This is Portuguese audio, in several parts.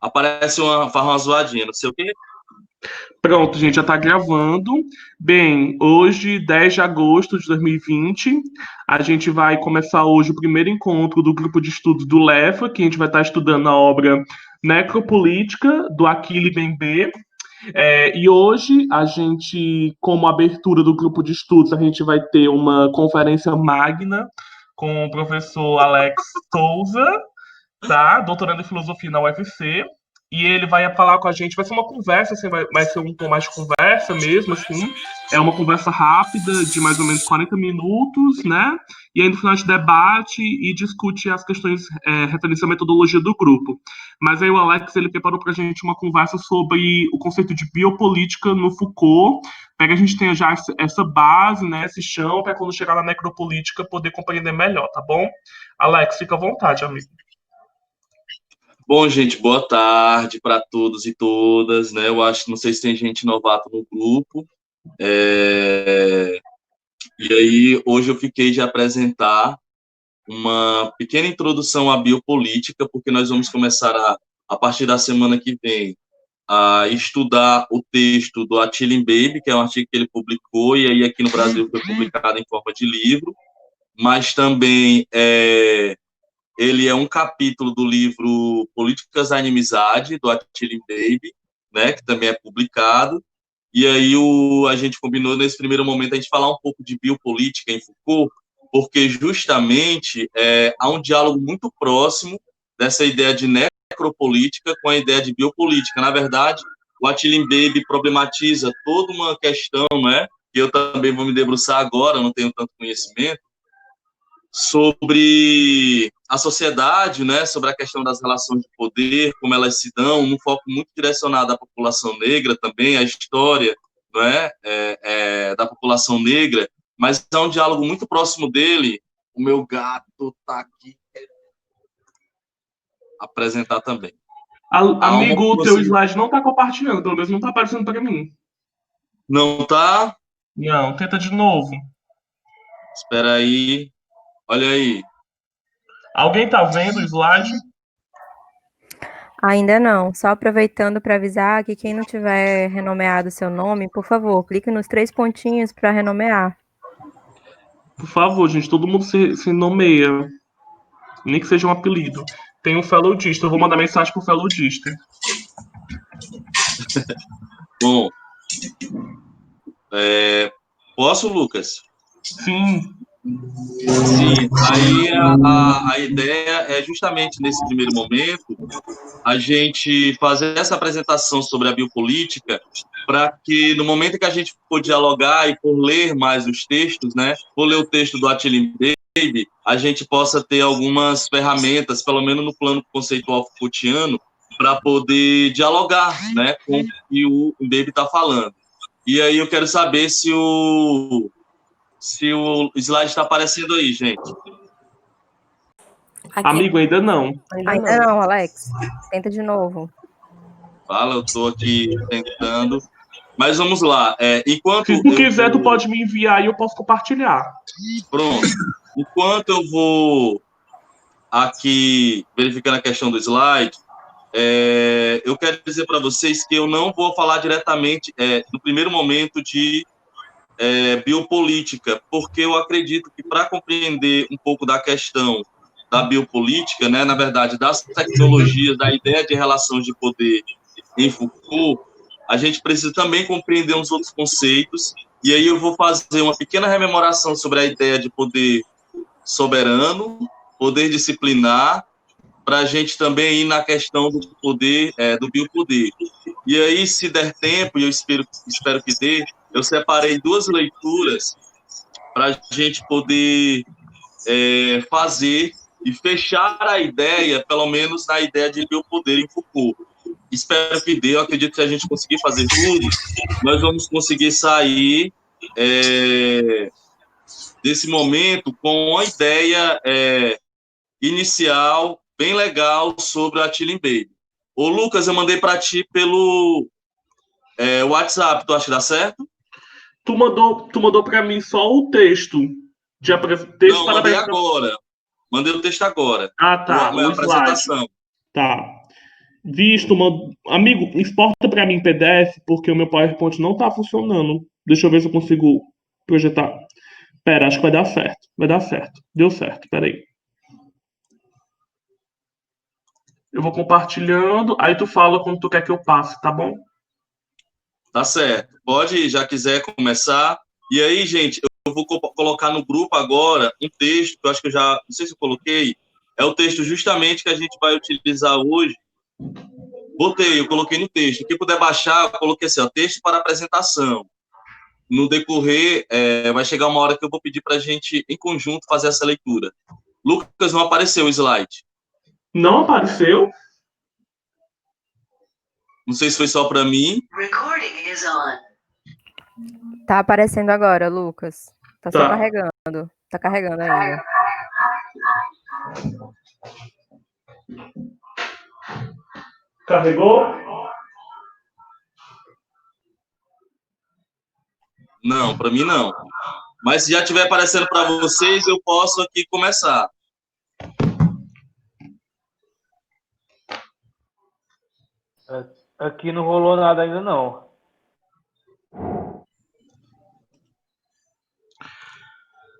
Aparece faz uma zoadinha, não sei o quê. Pronto, gente, já está gravando. Bem, hoje, 10 de agosto de 2020, a gente vai começar hoje o primeiro encontro do grupo de estudos do LEFA, que a gente vai estar estudando a obra Necropolítica, do Achille Mbembe. E hoje, a gente, como abertura do grupo de estudos, a gente vai ter uma conferência magna com o professor Alex Souza, tá? Doutorando em filosofia na UFC. E ele vai falar com a gente, vai ser uma conversa, assim, vai ser um tom mais de conversa mesmo, assim. É uma conversa rápida, de mais ou menos 40 minutos, né? E aí no final a gente debate e discute as questões referentes à metodologia do grupo. Mas aí o Alex, ele preparou pra gente uma conversa sobre o conceito de biopolítica no Foucault, para que a gente tenha já essa base, né, esse chão, para quando chegar na necropolítica poder compreender melhor, tá bom? Alex, fica à vontade, amigo. Bom, gente, boa tarde para todos e todas, né? Eu acho, não sei se tem gente novata no grupo. E aí, hoje eu fiquei de apresentar uma pequena introdução à biopolítica, porque nós vamos começar a partir da semana que vem, a estudar o texto do Achille Mbembe, que é um artigo que ele publicou, e aí aqui no Brasil foi publicado em forma de livro, mas também ele é um capítulo do livro Políticas da Inimizade, do Achille Mbembe, né, que também é publicado. E aí a gente combinou nesse primeiro momento a gente falar um pouco de biopolítica em Foucault, porque justamente há um diálogo muito próximo dessa ideia de necropolítica com a ideia de biopolítica. Na verdade, o Achille Mbembe problematiza toda uma questão, né, que eu também vou me debruçar agora, não tenho tanto conhecimento, sobre a sociedade, né, sobre a questão das relações de poder, como elas se dão, num foco muito direcionado à população negra também, à história, não da população negra, mas há um diálogo muito próximo dele. O meu gato está aqui apresentar também. Amigo, o teu slide não está compartilhando, pelo menos não está aparecendo para mim. Não tá? Não, tenta de novo. Espera aí. Olha aí. Alguém tá vendo o slide? Ainda não. Só aproveitando para avisar que quem não tiver renomeado seu nome, por favor, clique nos 3 pontinhos para renomear. Por favor, gente, todo mundo se nomeia. Nem que seja um apelido. Tem um fellowdista, eu vou mandar mensagem pro fellowdista. Bom, posso, Lucas? Sim. Sim, aí a ideia é justamente nesse primeiro momento a gente fazer essa apresentação sobre a biopolítica para que no momento que a gente for dialogar e por ler mais os textos, né, por ler o texto do Achille Mbembe, a gente possa ter algumas ferramentas, pelo menos no plano conceitual Foucaultiano, para poder dialogar, né, com o que o Mbembe está falando. E aí eu quero saber se o slide está aparecendo aí, gente. Aqui. Amigo, ainda não. Ainda não, Alex. Tenta de novo. Fala, eu estou aqui tentando. Mas vamos lá. Enquanto se tu quiser, tu pode me enviar e eu posso compartilhar. Pronto. Enquanto eu vou aqui verificando a questão do slide, eu quero dizer para vocês que eu não vou falar diretamente, no primeiro momento, de biopolítica, porque eu acredito que para compreender um pouco da questão da biopolítica, né, na verdade, das tecnologias, da ideia de relações de poder em Foucault, a gente precisa também compreender uns outros conceitos, e aí eu vou fazer uma pequena rememoração sobre a ideia de poder soberano, poder disciplinar, para a gente também ir na questão do poder, do biopoder. E aí, se der tempo, e eu espero que dê, eu separei 2 leituras para a gente poder fazer e fechar a ideia, pelo menos na ideia de biopoder em Foucault. Espero que dê, eu acredito que se a gente conseguir fazer tudo, nós vamos conseguir sair desse momento com uma ideia inicial bem legal sobre a Achille Mbembe. Ô, Lucas, eu mandei para ti pelo WhatsApp, tu acha que dá certo? Tu mandou para mim só o texto. Não, mandei agora. Mandei o texto agora. Ah, tá. A apresentação. Tá. Visto, amigo, exporta para mim em PDF, porque o meu PowerPoint não tá funcionando. Deixa eu ver se eu consigo projetar. Pera, acho que vai dar certo. Vai dar certo. Deu certo, peraí. Eu vou compartilhando, aí tu fala quando tu quer que eu passe, tá bom? Tá certo. Pode, já quiser começar. E aí, gente, eu vou colocar no grupo agora um texto, que eu acho que eu já, não sei se eu coloquei, é o texto justamente que a gente vai utilizar hoje. Eu coloquei no texto. Quem puder baixar, eu coloquei assim, ó, texto para apresentação. No decorrer, vai chegar uma hora que eu vou pedir para a gente, em conjunto, fazer essa leitura. Lucas, não apareceu o slide. Não apareceu? Não sei se foi só para mim. Tá aparecendo agora, Lucas. Tá só Tá. carregando. Tá carregando ainda. Carregou? Não, para mim não. Mas se já estiver aparecendo para vocês, eu posso aqui começar. Aqui não rolou nada ainda, não.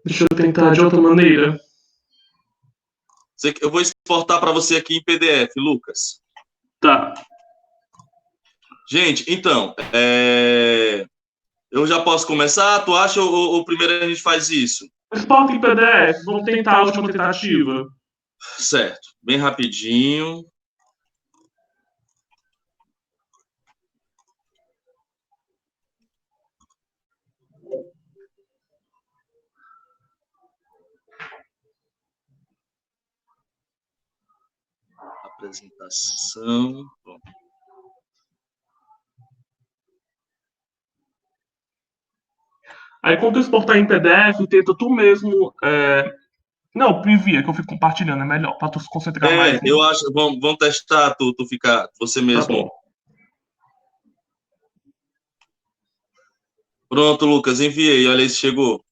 Deixa eu tentar de outra maneira. Eu vou exportar para você aqui em PDF, Lucas. Tá. Gente, então, eu já posso começar? Tu acha ou primeiro a gente faz isso? Exporta em PDF, vamos tentar a última tentativa. Certo, bem rapidinho. Apresentação. Pronto. Aí quando tu exportar em PDF, tenta tu mesmo. Não, me envia, que eu fico compartilhando, é melhor, pra tu se concentrar mais. Eu acho, vamos testar, tu ficar, você mesmo. Tá bom. Pronto, Lucas, enviei, olha aí se chegou.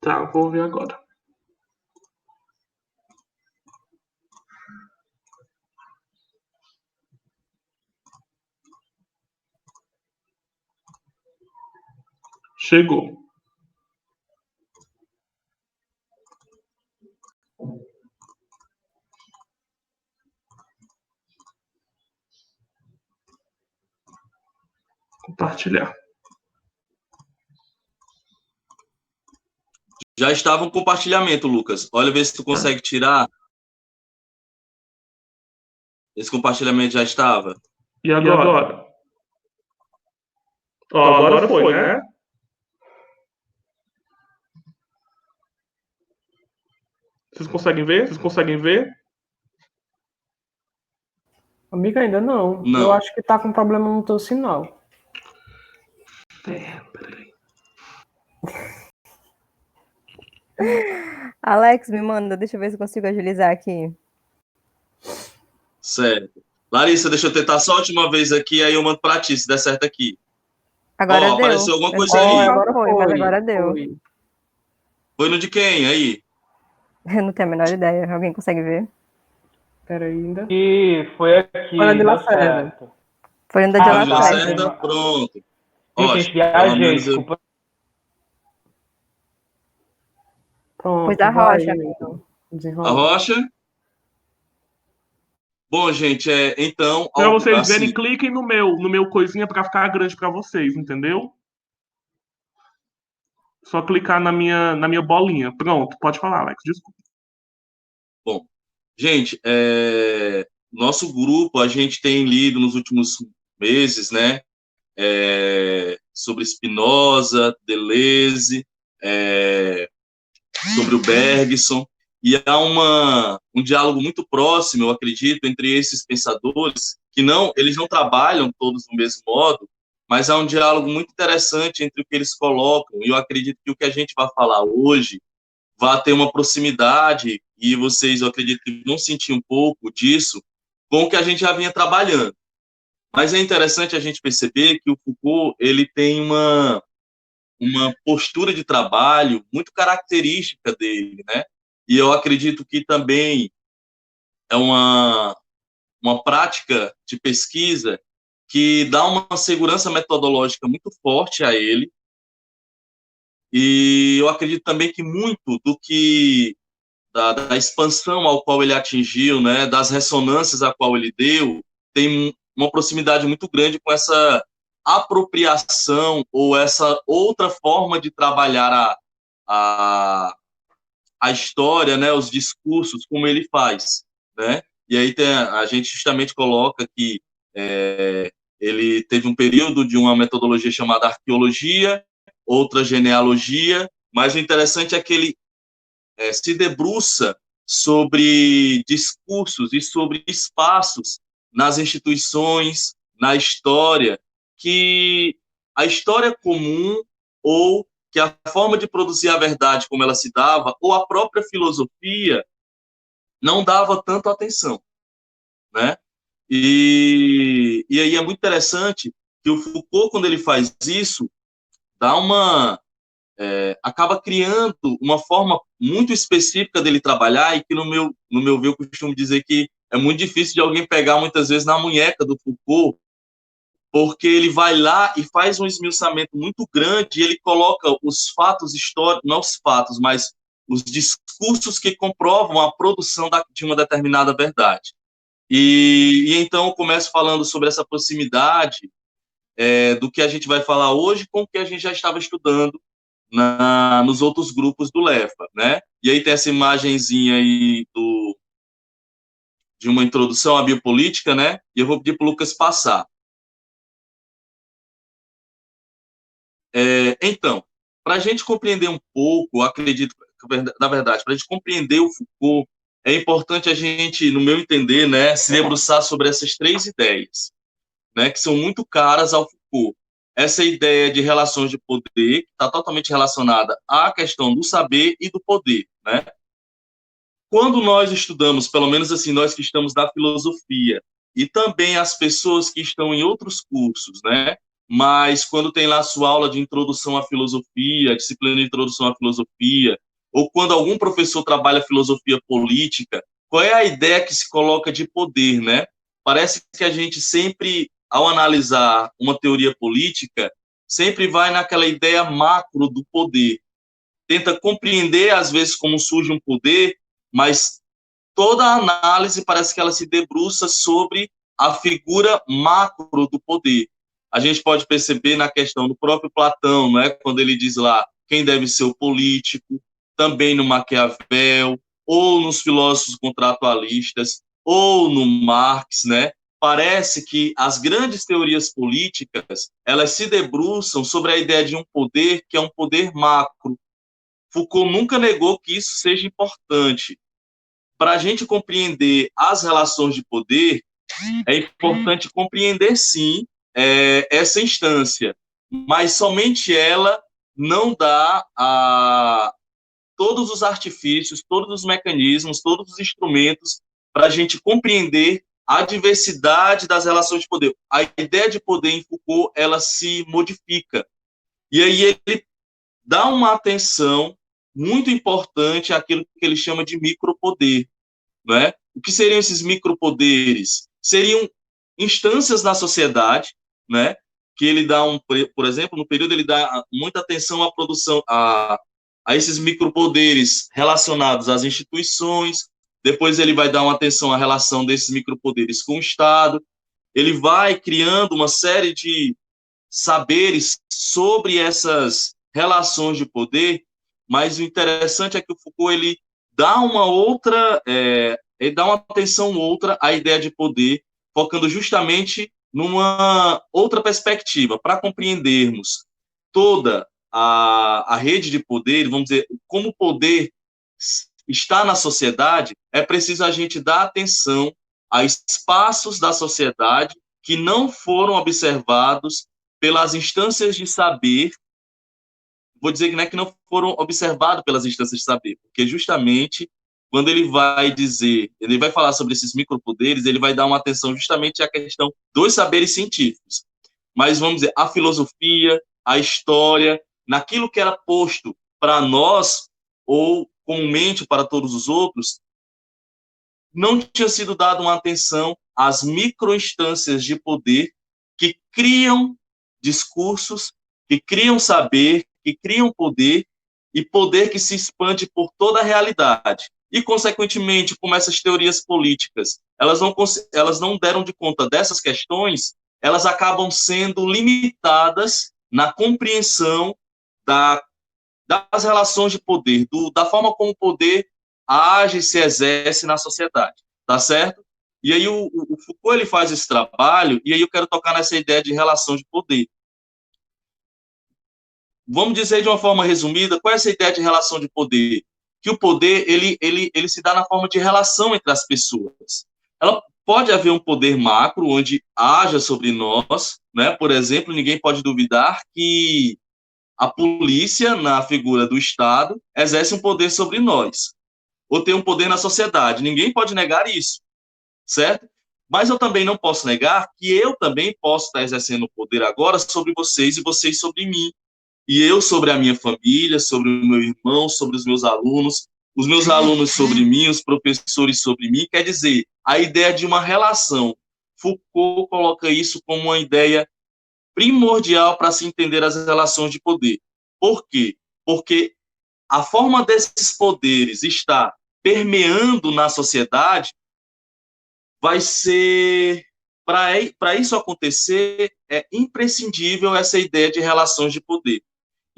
Tá, vou ver agora. Chegou. Compartilhar. Já estava um compartilhamento, Lucas. Olha, vê se tu consegue tirar. Esse compartilhamento já estava. E agora? Ó, agora foi, né? Vocês conseguem ver? Vocês conseguem ver? Amiga, ainda não. Não. Eu acho que tá com problema no teu sinal. Peraí. Alex, me manda, deixa eu ver se eu consigo agilizar aqui. Certo. Larissa, deixa eu tentar só a última vez aqui, aí eu mando pra ti, se der certo aqui. Agora deu. Apareceu alguma coisa Ó, aí. agora foi, mas agora deu. Foi no de quem aí? Eu não tenho a menor ideia. Alguém consegue ver? Peraí, ainda. E foi aqui. Olha de deu Lacerda. certo. Foi no da Ah, Foi no de Lacerda. Lacerda? Pronto. Gente, Ótimo. viajei, Pelo menos desculpa. Pronto, Foi da vai, Rocha, amigo. amigo. Desenrola. A Rocha? Bom, gente, então... Pra vocês assim, verem, cliquem no meu coisinha pra ficar grande pra vocês, entendeu? Só clicar na minha bolinha. Pronto, pode falar, Alex, desculpa. Bom, gente, nosso grupo, a gente tem lido nos últimos meses, né, sobre Spinoza, Deleuze, sobre o Bergson, e há um diálogo muito próximo, eu acredito, entre esses pensadores, que eles não trabalham todos do mesmo modo, mas há um diálogo muito interessante entre o que eles colocam, e eu acredito que o que a gente vai falar hoje vai ter uma proximidade, e vocês, eu acredito que vão sentir um pouco disso, com o que a gente já vinha trabalhando. Mas é interessante a gente perceber que o Foucault, ele tem uma postura de trabalho muito característica dele, né? E eu acredito que também é uma uma prática de pesquisa que dá uma segurança metodológica muito forte a ele. E eu acredito também que muito do que da expansão ao qual ele atingiu, né, das ressonâncias a qual ele deu, tem uma proximidade muito grande com essa apropriação ou essa outra forma de trabalhar a, a história, né, os discursos, como ele faz, né? E aí a gente justamente coloca que ele teve um período de uma metodologia chamada arqueologia, outra genealogia, mas o interessante é que ele se debruça sobre discursos e sobre espaços nas instituições, na história, que a história comum ou que a forma de produzir a verdade como ela se dava, ou a própria filosofia, não dava tanto atenção, né? E aí é muito interessante que o Foucault, quando ele faz isso, dá acaba criando uma forma muito específica dele trabalhar e que, no meu ver, eu costumo dizer que é muito difícil de alguém pegar, muitas vezes, na munheca do Foucault, porque ele vai lá e faz um esmiuçamento muito grande e ele coloca os fatos históricos, não os fatos, mas os discursos que comprovam a produção de uma determinada verdade. E então eu começo falando sobre essa proximidade do que a gente vai falar hoje com o que a gente já estava estudando nos outros grupos do LEFA, né? E aí tem essa imagenzinha aí de uma introdução à biopolítica, né? E eu vou pedir para o Lucas passar. Então, para a gente compreender um pouco, acredito, na verdade, para a gente compreender o Foucault, é importante a gente, no meu entender, né, se debruçar sobre essas três ideias, né, que são muito caras ao Foucault. Essa ideia de relações de poder está totalmente relacionada à questão do saber e do poder, né? Quando nós estudamos, pelo menos assim, nós que estamos na filosofia, e também as pessoas que estão em outros cursos, né? Mas quando tem lá a sua aula de introdução à filosofia, disciplina de introdução à filosofia, ou quando algum professor trabalha filosofia política, qual é a ideia que se coloca de poder, né? Parece que a gente sempre, ao analisar uma teoria política, sempre vai naquela ideia macro do poder. Tenta compreender, às vezes, como surge um poder, mas toda a análise parece que ela se debruça sobre a figura macro do poder. A gente pode perceber na questão do próprio Platão, né, quando ele diz lá quem deve ser o político, também no Maquiavel, ou nos filósofos contratualistas, ou no Marx, né? Parece que as grandes teorias políticas, elas se debruçam sobre a ideia de um poder que é um poder macro. Foucault nunca negou que isso seja importante. Para a gente compreender as relações de poder, é importante compreender, sim, essa instância, mas somente ela não dá todos os artifícios, todos os mecanismos, todos os instrumentos para a gente compreender a diversidade das relações de poder. A ideia de poder em Foucault, ela se modifica. E aí ele dá uma atenção muito importante àquilo que ele chama de micropoder, né? O que seriam esses micropoderes? Seriam instâncias na sociedade, né? Que ele dá por exemplo, no período ele dá muita atenção à produção, a esses micropoderes relacionados às instituições. Depois ele vai dar uma atenção à relação desses micropoderes com o Estado. Ele vai criando uma série de saberes sobre essas relações de poder, mas o interessante é que o Foucault ele dá ele dá uma atenção outra à ideia de poder, focando justamente numa outra perspectiva, para compreendermos toda a rede de poder, vamos dizer, como o poder está na sociedade, é preciso a gente dar atenção a espaços da sociedade que não foram observados pelas instâncias de saber. Vou dizer que não é que não foram observados pelas instâncias de saber, porque justamente quando ele vai dizer, ele vai falar sobre esses micropoderes, ele vai dar uma atenção justamente à questão dos saberes científicos. Mas vamos dizer, a filosofia, a história, naquilo que era posto para nós, ou comumente para todos os outros, não tinha sido dada uma atenção às microinstâncias de poder que criam discursos, que criam saber, que criam poder, e poder que se expande por toda a realidade. E, consequentemente, como essas teorias políticas elas não deram de conta dessas questões, elas acabam sendo limitadas na compreensão das relações de poder, da forma como o poder age e se exerce na sociedade, tá certo? E aí o Foucault ele faz esse trabalho, e aí eu quero tocar nessa ideia de relação de poder. Vamos dizer de uma forma resumida, qual é essa ideia de relação de poder? Que o poder, ele se dá na forma de relação entre as pessoas. Ela pode haver um poder macro, onde haja sobre nós, né? Por exemplo, ninguém pode duvidar que a polícia, na figura do Estado, exerce um poder sobre nós, ou tem um poder na sociedade. Ninguém pode negar isso, certo? Mas eu também não posso negar que eu também posso estar exercendo poder agora sobre vocês e vocês sobre mim. E eu sobre a minha família, sobre o meu irmão, sobre os meus alunos sobre mim, os professores sobre mim. Quer dizer, a ideia de uma relação. Foucault coloca isso como uma ideia primordial para se entender as relações de poder. Por quê? Porque a forma desses poderes estar permeando na sociedade vai ser... Para isso acontecer, é imprescindível essa ideia de relações de poder.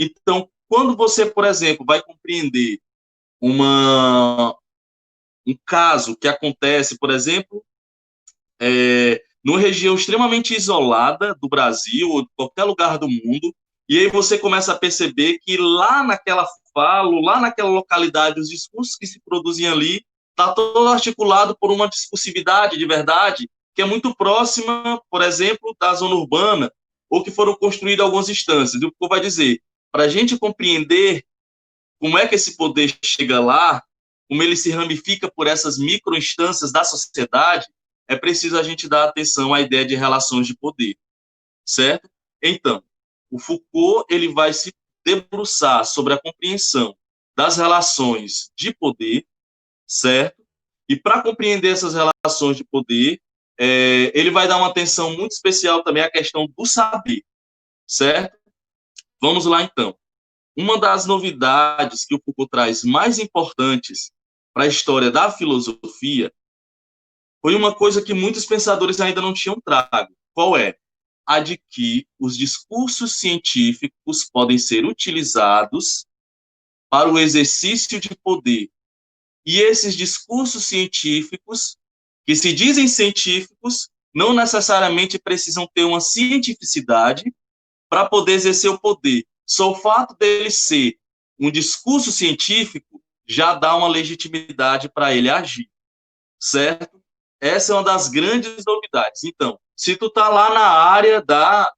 Então, quando você, por exemplo, vai compreender um caso que acontece, por exemplo, numa região extremamente isolada do Brasil ou de qualquer lugar do mundo, e aí você começa a perceber que lá naquela fala, lá naquela localidade, os discursos que se produzem ali está todo articulado por uma discursividade de verdade que é muito próxima, por exemplo, da zona urbana, ou que foram construídas algumas instâncias. E o que vai dizer? Para a gente compreender como é que esse poder chega lá, como ele se ramifica por essas microinstâncias da sociedade, é preciso a gente dar atenção à ideia de relações de poder, certo? Então, o Foucault ele vai se debruçar sobre a compreensão das relações de poder, certo? E para compreender essas relações de poder, ele vai dar uma atenção muito especial também à questão do saber, certo? Vamos lá, então. Uma das novidades que o Foucault traz mais importantes para a história da filosofia foi uma coisa que muitos pensadores ainda não tinham trago. Qual é? A de que os discursos científicos podem ser utilizados para o exercício de poder. E esses discursos científicos, que se dizem científicos, não necessariamente precisam ter uma cientificidade para poder exercer o poder. Só o fato dele ser um discurso científico já dá uma legitimidade para ele agir, certo? Essa é uma das grandes novidades. Então, se tu tá lá na área da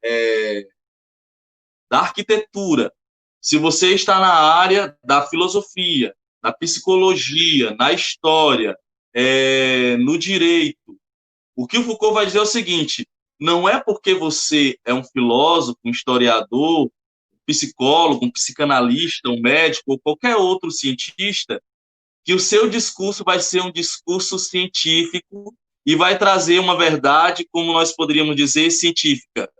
arquitetura, se você está na área da filosofia, da psicologia, na história, no direito, o que o Foucault vai dizer é o seguinte: não é porque você é um filósofo, um historiador, um psicólogo, um psicanalista, um médico ou qualquer outro cientista que o seu discurso vai ser um discurso científico e vai trazer uma verdade, como nós poderíamos dizer, científica.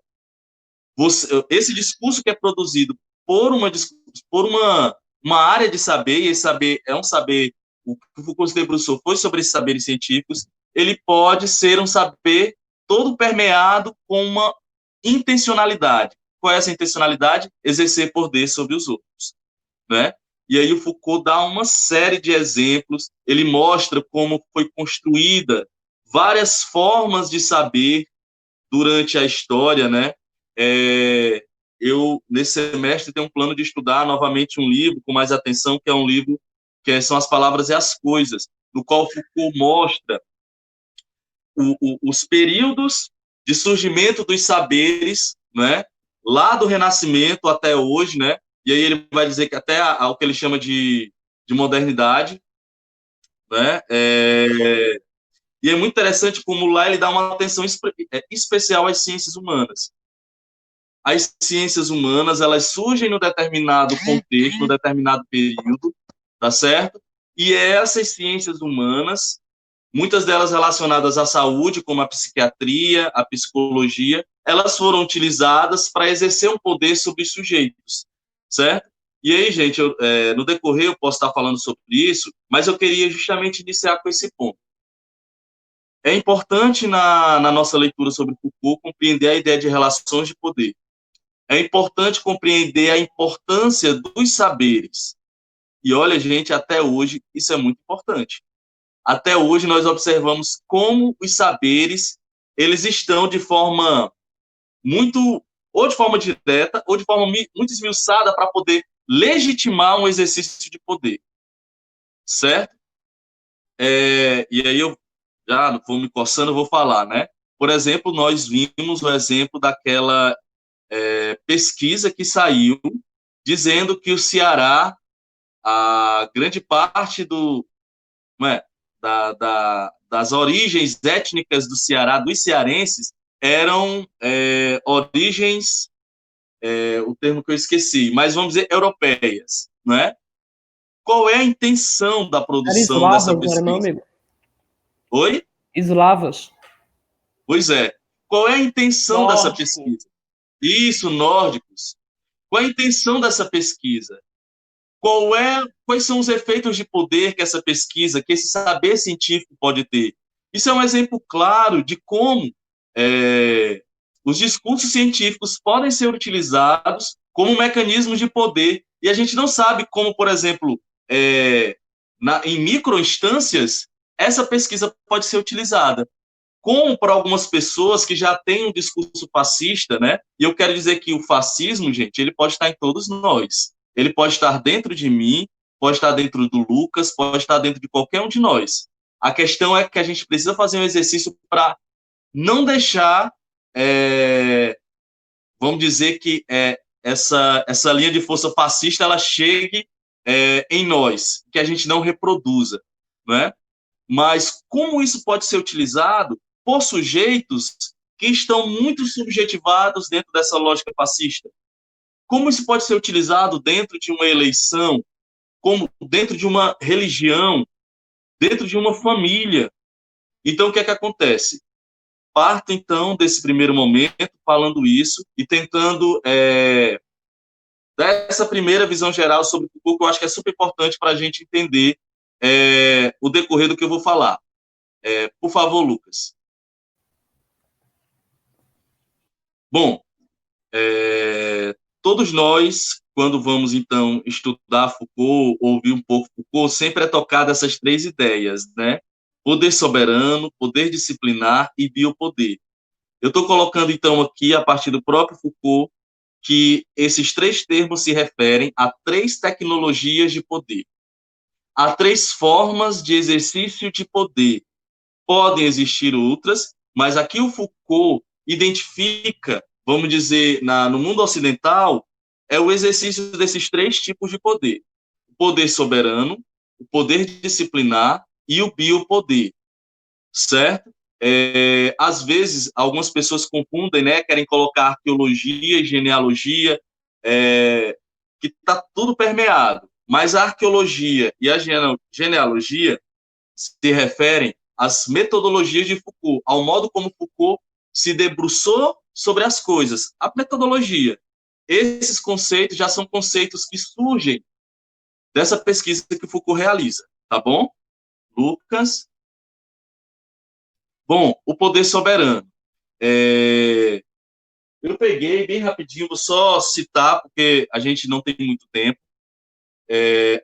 Esse discurso que é produzido por uma área de saber, e esse saber é um saber, o que o Foucault se debruçou foi sobre esses saberes científicos, ele pode ser um saber todo permeado com uma intencionalidade. Qual é essa intencionalidade? Exercer poder sobre os outros, né? E aí o Foucault dá uma série de exemplos, ele mostra como foi construída várias formas de saber durante a história, né? Eu, nesse semestre, tenho um plano de estudar novamente um livro com mais atenção, que é um livro que são As Palavras e as Coisas, no qual Foucault mostra os períodos de surgimento dos saberes, né? Lá do Renascimento até hoje, né? E aí ele vai dizer que até o que ele chama de modernidade, né? E é muito interessante como lá ele dá uma atenção especial às ciências humanas. As ciências humanas, elas surgem no determinado contexto, no determinado período, tá certo? E essas ciências humanas, muitas delas relacionadas à saúde, como a psiquiatria, a psicologia, elas foram utilizadas para exercer um poder sobre os sujeitos, certo? E aí, gente, no decorrer eu posso estar falando sobre isso, mas eu queria justamente iniciar com esse ponto. É importante na nossa leitura sobre Foucault compreender a ideia de relações de poder. É importante compreender a importância dos saberes. E olha, gente, até hoje isso é muito importante. Até hoje nós observamos como os saberes eles estão de forma muito, ou de forma direta, ou de forma muito esmiuçada para poder legitimar um exercício de poder, certo? E aí eu já vou me coçando, vou falar, né? Por exemplo, nós vimos o exemplo daquela pesquisa que saiu dizendo que o Ceará, a grande parte das origens étnicas do Ceará, dos cearenses, eram origens, o termo que eu esqueci, mas vamos dizer europeias, né? Qual é a intenção da Era produção dessa eslavas, não era não, pesquisa? amigo? Oi? Eslavas. Pois é. Qual é a intenção dessa Nórdico. pesquisa? Isso, nórdicos. Qual é a intenção dessa pesquisa? Quais são os efeitos de poder que essa pesquisa, que esse saber científico pode ter? Isso é um exemplo claro de como os discursos científicos podem ser utilizados como mecanismos de poder, e a gente não sabe como, por exemplo, em microinstâncias, essa pesquisa pode ser utilizada. Como para algumas pessoas que já têm um discurso fascista, né? E eu quero dizer que o fascismo, gente, ele pode estar em todos nós. Ele pode estar dentro de mim, pode estar dentro do Lucas, pode estar dentro de qualquer um de nós. A questão é que a gente precisa fazer um exercício para não deixar, vamos dizer que essa linha de força fascista ela chegue em nós, que a gente não reproduza, né? Mas como isso pode ser utilizado por sujeitos que estão muito subjetivados dentro dessa lógica fascista? Como isso pode ser utilizado dentro de uma eleição, como dentro de uma religião, dentro de uma família? Então, o que é que acontece? Parto, então, desse primeiro momento, falando isso e tentando dar essa primeira visão geral sobre o Foucault, que eu acho que é super importante para a gente entender o decorrer do que eu vou falar. Por favor, Lucas. Bom, todos nós, quando vamos, então, estudar Foucault, ouvir um pouco Foucault, sempre é tocado essas três ideias, né? Poder soberano, poder disciplinar e biopoder. Eu estou colocando, então, aqui, a partir do próprio Foucault, que esses três termos se referem a três tecnologias de poder. Há três formas de exercício de poder. Podem existir outras, mas aqui o Foucault identifica, vamos dizer, no mundo ocidental, é o exercício desses três tipos de poder. O poder soberano, o poder disciplinar e o biopoder, certo? Às vezes, algumas pessoas confundem, né? Querem colocar arqueologia e genealogia, que está tudo permeado. Mas a arqueologia e a genealogia se referem às metodologias de Foucault, ao modo como Foucault se debruçou sobre as coisas. A metodologia. Esses conceitos já são conceitos que surgem dessa pesquisa que Foucault realiza, tá bom? Lucas. Bom, o poder soberano. Eu peguei bem rapidinho, vou só citar, porque a gente não tem muito tempo.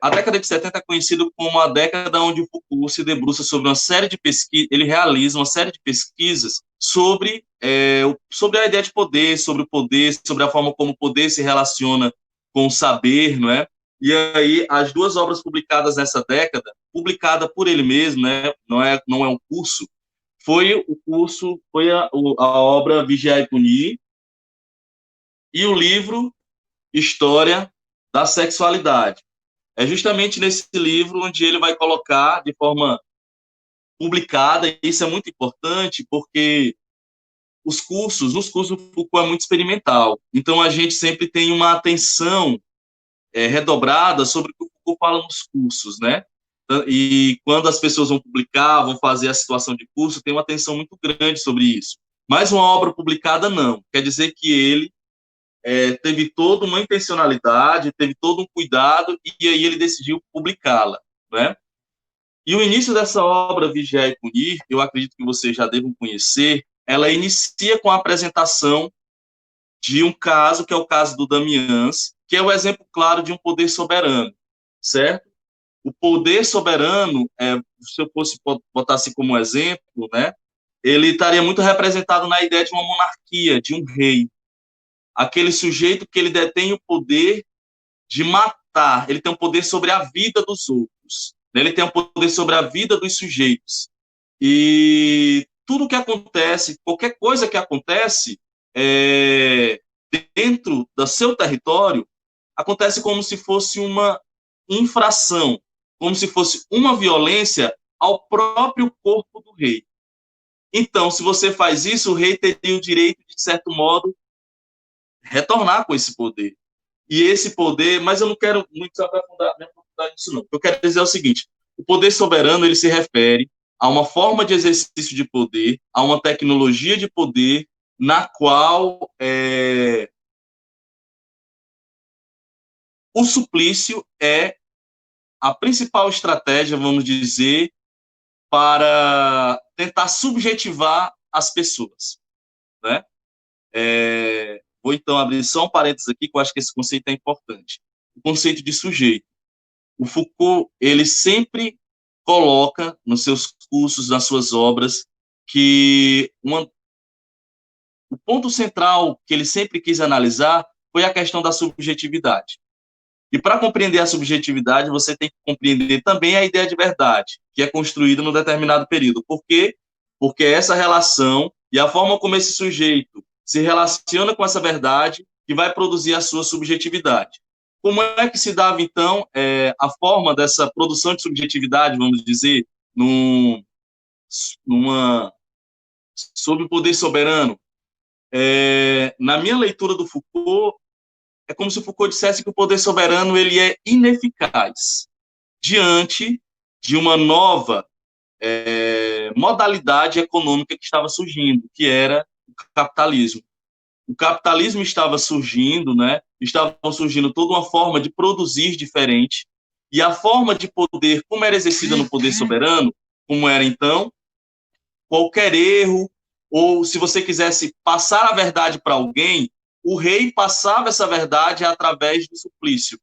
A década de 70 é conhecida como a década onde o Foucault se debruça sobre uma série de pesquisas, ele realiza uma série de pesquisas sobre a ideia de poder, sobre a forma como o poder se relaciona com o saber, não é? E aí, as duas obras publicadas nessa década, publicada por ele mesmo, né? Não é um curso, foi a obra Vigiar e Punir e o livro História da Sexualidade. É justamente nesse livro onde ele vai colocar de forma publicada, e isso é muito importante, porque nos cursos do Foucault é muito experimental. Então, a gente sempre tem uma atenção redobrada sobre o que o Foucault fala nos cursos, né? E quando as pessoas vão publicar, vão fazer a situação de curso, tem uma atenção muito grande sobre isso. Mas uma obra publicada, não. Quer dizer que ele teve toda uma intencionalidade, teve todo um cuidado, e aí ele decidiu publicá-la, né? E o início dessa obra, Vigiar e Punir, eu acredito que vocês já devem conhecer, ela inicia com a apresentação de um caso, que é o caso do Damiãs, que é o exemplo claro de um poder soberano, certo? O poder soberano, se eu fosse botar assim como exemplo, né, ele estaria muito representado na ideia de uma monarquia, de um rei. Aquele sujeito que ele detém o poder de matar, ele tem um poder sobre a vida dos outros, né? Ele tem um poder sobre a vida dos sujeitos. E tudo que acontece, qualquer coisa que acontece dentro do seu território, acontece como se fosse uma infração, como se fosse uma violência ao próprio corpo do rei. Então, se você faz isso, o rei teria o direito, de certo modo, retornar com esse poder. E esse poder, mas eu não quero muito me aprofundar nisso, não. O que eu quero dizer é o seguinte: o poder soberano, ele se refere a uma forma de exercício de poder, a uma tecnologia de poder, na qual o suplício é a principal estratégia, vamos dizer, para tentar subjetivar as pessoas, né? Vou, então, abrir só um parênteses aqui, que eu acho que esse conceito é importante. O conceito de sujeito. O Foucault, ele sempre coloca nos seus cursos, nas suas obras, que o ponto central que ele sempre quis analisar foi a questão da subjetividade. E para compreender a subjetividade, você tem que compreender também a ideia de verdade, que é construída num determinado período. Por quê? Porque essa relação e a forma como esse sujeito se relaciona com essa verdade que vai produzir a sua subjetividade. Como é que se dava, então, a forma dessa produção de subjetividade, vamos dizer, sob o poder soberano? Na minha leitura do Foucault, é como se o Foucault dissesse que o poder soberano ele é ineficaz diante de uma nova modalidade econômica que estava surgindo, que era o capitalismo. O capitalismo estava surgindo, né? Estava surgindo toda uma forma de produzir diferente, e a forma de poder, como era exercida no poder soberano, como era então, qualquer erro, ou se você quisesse passar a verdade para alguém, o rei passava essa verdade através do suplício.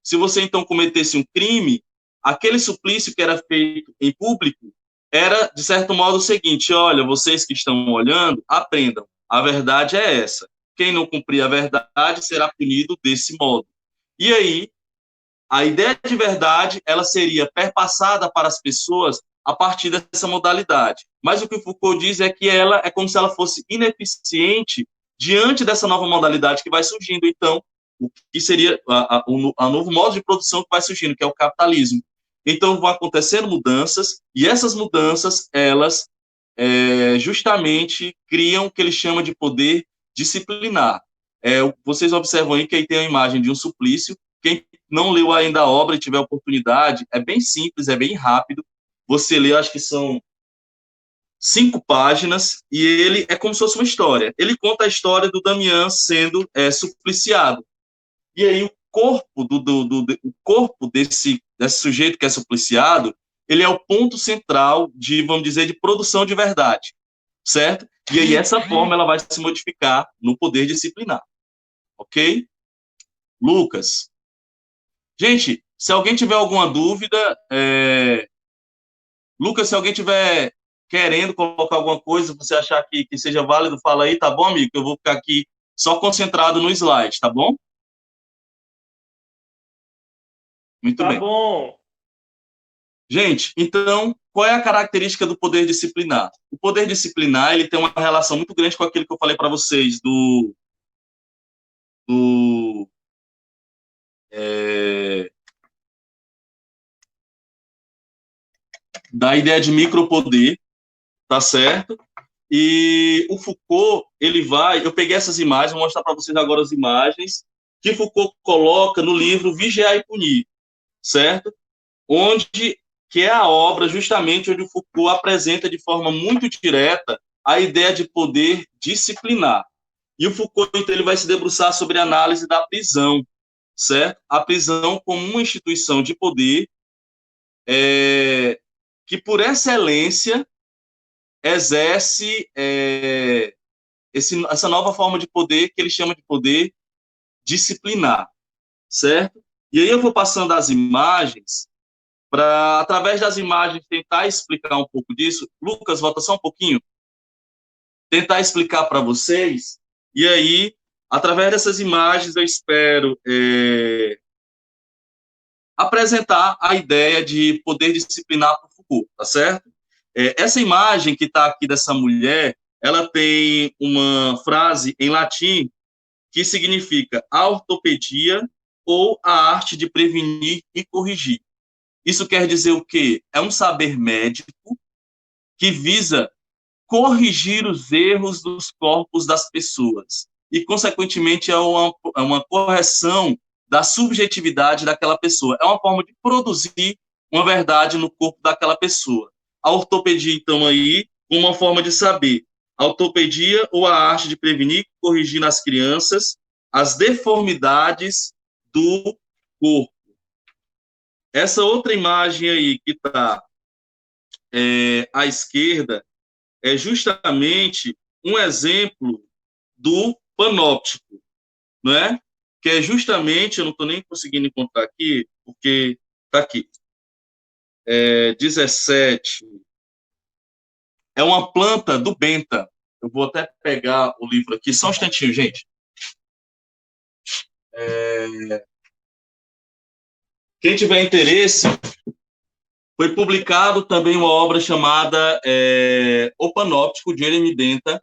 Se você, então, cometesse um crime, aquele suplício que era feito em público era, de certo modo, o seguinte: olha, vocês que estão olhando, aprendam, a verdade é essa. Quem não cumprir a verdade será punido desse modo. E aí, a ideia de verdade, ela seria perpassada para as pessoas a partir dessa modalidade. Mas o que o Foucault diz é que ela é como se ela fosse ineficiente diante dessa nova modalidade que vai surgindo. Então, o que seria a novo modo de produção que vai surgindo, que é o capitalismo. Então, vão acontecendo mudanças, e essas mudanças, elas justamente criam o que ele chama de poder disciplinar. Vocês observam aí que aí tem a imagem de um suplício. Quem não leu ainda a obra e tiver oportunidade, é bem simples, é bem rápido. Você lê, acho que são 5 páginas, e ele é como se fosse uma história. Ele conta a história do Damião sendo supliciado. E aí o corpo desse sujeito que é supliciado, ele é o ponto central de, vamos dizer, de produção de verdade, certo? E aí essa forma ela vai se modificar no poder disciplinar, ok? Lucas. Gente, se alguém tiver alguma dúvida, Lucas, se alguém tiver querendo colocar alguma coisa, você achar que seja válido, fala aí, tá bom, amigo? Eu vou ficar aqui só concentrado no slide, tá bom? Muito bem. Tá bom. Gente, então, qual é a característica do poder disciplinar? O poder disciplinar, ele tem uma relação muito grande com aquilo que eu falei para vocês da ideia de micropoder, tá certo? E o Foucault, eu peguei essas imagens, vou mostrar para vocês agora as imagens, que Foucault coloca no livro Vigiar e Punir, certo? Onde que é a obra justamente onde o Foucault apresenta de forma muito direta a ideia de poder disciplinar. E o Foucault, então, ele vai se debruçar sobre a análise da prisão, certo? A prisão como uma instituição de poder que, por excelência, exerce essa nova forma de poder que ele chama de poder disciplinar, certo? E aí eu vou passando as imagens para, através das imagens, tentar explicar um pouco disso. Lucas, volta só um pouquinho. Tentar explicar para vocês. E aí, através dessas imagens, eu espero apresentar a ideia de poder disciplinar para o Foucault, tá certo? Essa imagem que está aqui dessa mulher, ela tem uma frase em latim que significa a ortopedia ou a arte de prevenir e corrigir. Isso quer dizer o quê? É um saber médico que visa corrigir os erros dos corpos das pessoas e, consequentemente, é uma correção da subjetividade daquela pessoa. É uma forma de produzir uma verdade no corpo daquela pessoa. A ortopedia, então, aí, uma forma de saber. A ortopedia ou a arte de prevenir e corrigir nas crianças as deformidades do corpo. Essa outra imagem aí que está à esquerda é justamente um exemplo do panóptico, não é? Que é justamente, eu não estou nem conseguindo encontrar aqui, porque está aqui, 17, é uma planta do Benta. Eu vou até pegar o livro aqui, só um instantinho, gente. Quem tiver interesse, foi publicado também uma obra chamada O Panóptico, de Jeremy Benta,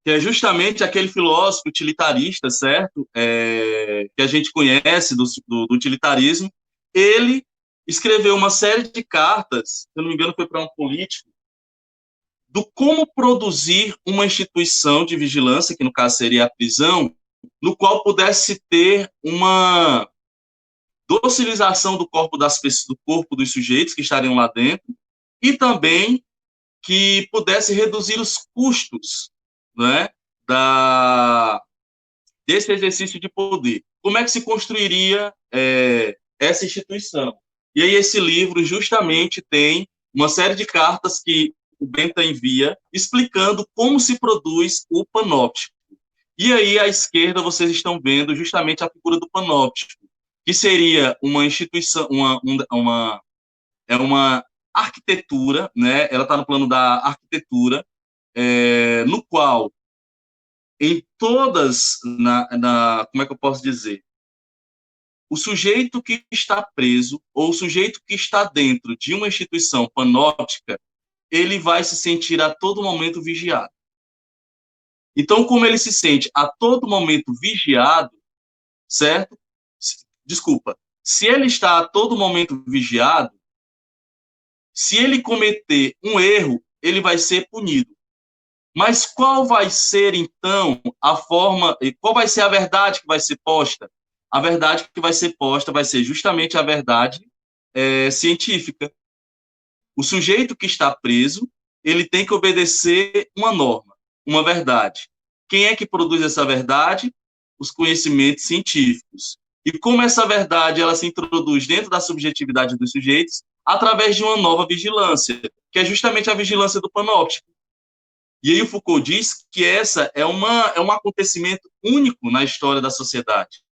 que é justamente aquele filósofo utilitarista, certo? Que a gente conhece do utilitarismo. Ele escreveu uma série de cartas, se eu não me engano foi para um político, do como produzir uma instituição de vigilância, que no caso seria a prisão, no qual pudesse ter uma docilização do corpo das pessoas, do corpo dos sujeitos que estariam lá dentro, e também que pudesse reduzir os custos, né, desse exercício de poder. Como é que se construiria essa instituição? E aí esse livro justamente tem uma série de cartas que o Benta envia explicando como se produz o panóptico. E aí à esquerda vocês estão vendo justamente a figura do panóptico, que seria uma instituição, uma arquitetura, né? Ela está no plano da arquitetura, no qual em todas, como é que eu posso dizer? O sujeito que está preso, ou o sujeito que está dentro de uma instituição panóptica, ele vai se sentir a todo momento vigiado. Então, como ele se sente a todo momento vigiado, certo? Desculpa. Se ele está a todo momento vigiado, se ele cometer um erro, ele vai ser punido. Mas qual vai ser, então, qual vai ser a verdade que vai ser posta? A verdade que vai ser posta vai ser justamente a verdade científica. O sujeito que está preso, ele tem que obedecer uma norma, uma verdade. Quem é que produz essa verdade? Os conhecimentos científicos. E como essa verdade ela se introduz dentro da subjetividade dos sujeitos? Através de uma nova vigilância, que é justamente a vigilância do panóptico. E aí o Foucault diz que essa é um acontecimento único na história da sociedade.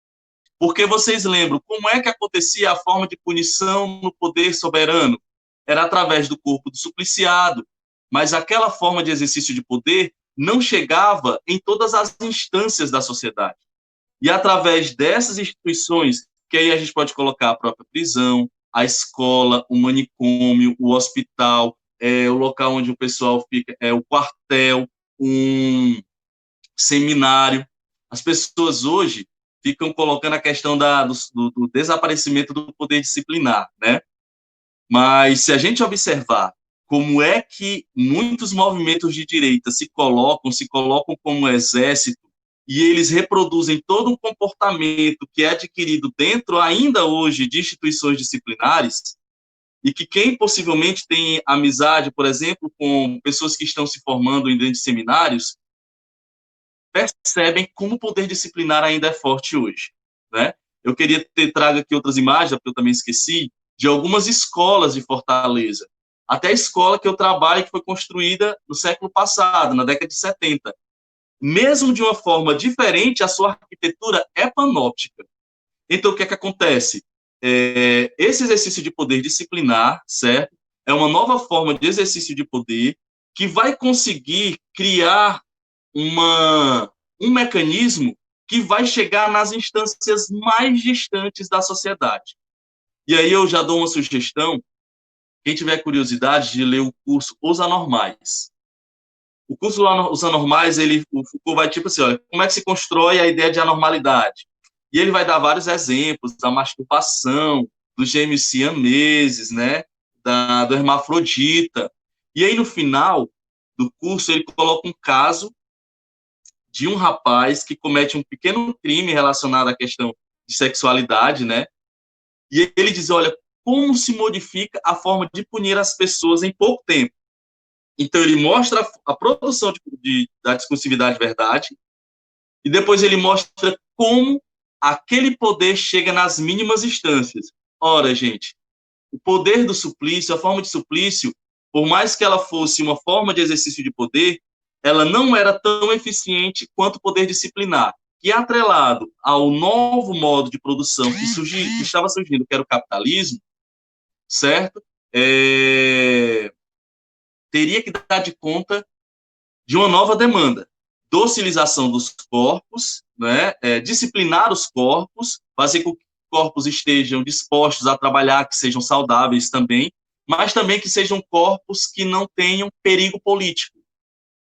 Porque vocês lembram como é que acontecia a forma de punição no poder soberano? Era através do corpo do supliciado, mas aquela forma de exercício de poder não chegava em todas as instâncias da sociedade. E através dessas instituições, que aí a gente pode colocar a própria prisão, a escola, o manicômio, o hospital, o local onde o pessoal fica, o quartel, um seminário. As pessoas hoje ficam colocando a questão do desaparecimento do poder disciplinar, né? Mas se a gente observar como é que muitos movimentos de direita se colocam como exército, e eles reproduzem todo um comportamento que é adquirido dentro, ainda hoje, de instituições disciplinares, e que quem possivelmente tem amizade, por exemplo, com pessoas que estão se formando em grandes seminários, percebem como o poder disciplinar ainda é forte hoje, né? Eu queria ter trago aqui outras imagens, porque eu também esqueci, de algumas escolas de Fortaleza. Até a escola que eu trabalho, que foi construída no século passado, na década de 70. Mesmo de uma forma diferente, a sua arquitetura é panóptica. Então, o que é que acontece? Esse exercício de poder disciplinar, certo? É uma nova forma de exercício de poder que vai conseguir criar um mecanismo que vai chegar nas instâncias mais distantes da sociedade. E aí eu já dou uma sugestão, quem tiver curiosidade de ler o curso Os Anormais. O curso Os Anormais, o Foucault vai tipo assim, olha, como é que se constrói a ideia de anormalidade? E ele vai dar vários exemplos da masturbação, dos gêmeos siameses, né, do hermafrodita. E aí, no final do curso, ele coloca um caso de um rapaz que comete um pequeno crime relacionado à questão de sexualidade, né? E ele diz, olha, como se modifica a forma de punir as pessoas em pouco tempo. Então, ele mostra a produção da discursividade verdade, e depois ele mostra como aquele poder chega nas mínimas instâncias. Ora, gente, o poder do suplício, a forma de suplício, por mais que ela fosse uma forma de exercício de poder, ela não era tão eficiente quanto o poder disciplinar, que atrelado ao novo modo de produção que estava surgindo, que era o capitalismo, certo? Teria que dar de conta de uma nova demanda. Docilização dos corpos, né? Disciplinar os corpos, fazer com que os corpos estejam dispostos a trabalhar, que sejam saudáveis também, mas também que sejam corpos que não tenham perigo político,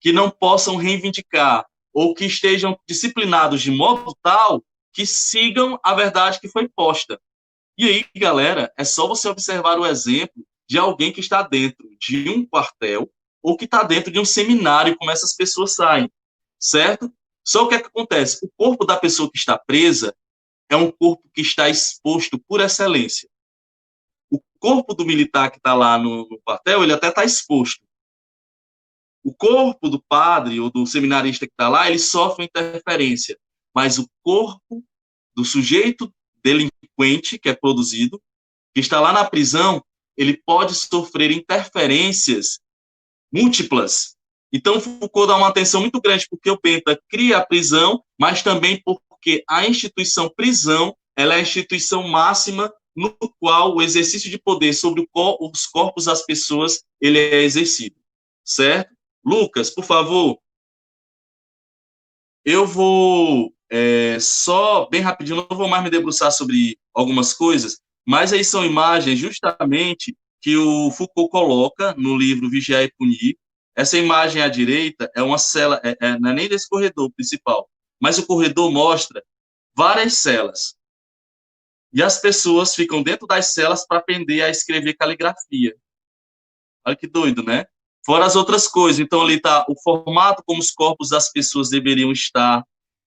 que não possam reivindicar, ou que estejam disciplinados de modo tal que sigam a verdade que foi posta. E aí, galera, é só você observar o exemplo de alguém que está dentro de um quartel ou que está dentro de um seminário, como essas pessoas saem, certo? Só o que é que acontece? O corpo da pessoa que está presa é um corpo que está exposto por excelência. O corpo do militar que está lá no quartel, ele até está exposto. O corpo do padre ou do seminarista que está lá, ele sofre interferência. Mas o corpo do sujeito delinquente que é produzido, que está lá na prisão, ele pode sofrer interferências múltiplas. Então, Foucault dá uma atenção muito grande porque o Penta cria a prisão, mas também porque a instituição prisão, ela é a instituição máxima no qual o exercício de poder sobre os corpos das pessoas, ele é exercido, certo? Lucas, por favor, eu vou só bem rapidinho, não vou mais me debruçar sobre algumas coisas, mas aí são imagens justamente que o Foucault coloca no livro Vigiar e Punir. Essa imagem à direita é uma cela, não é nem desse corredor principal, mas o corredor mostra várias celas. E as pessoas ficam dentro das celas para aprender a escrever caligrafia. Olha que doido, né? Fora as outras coisas. Então, ali está o formato como os corpos das pessoas deveriam estar.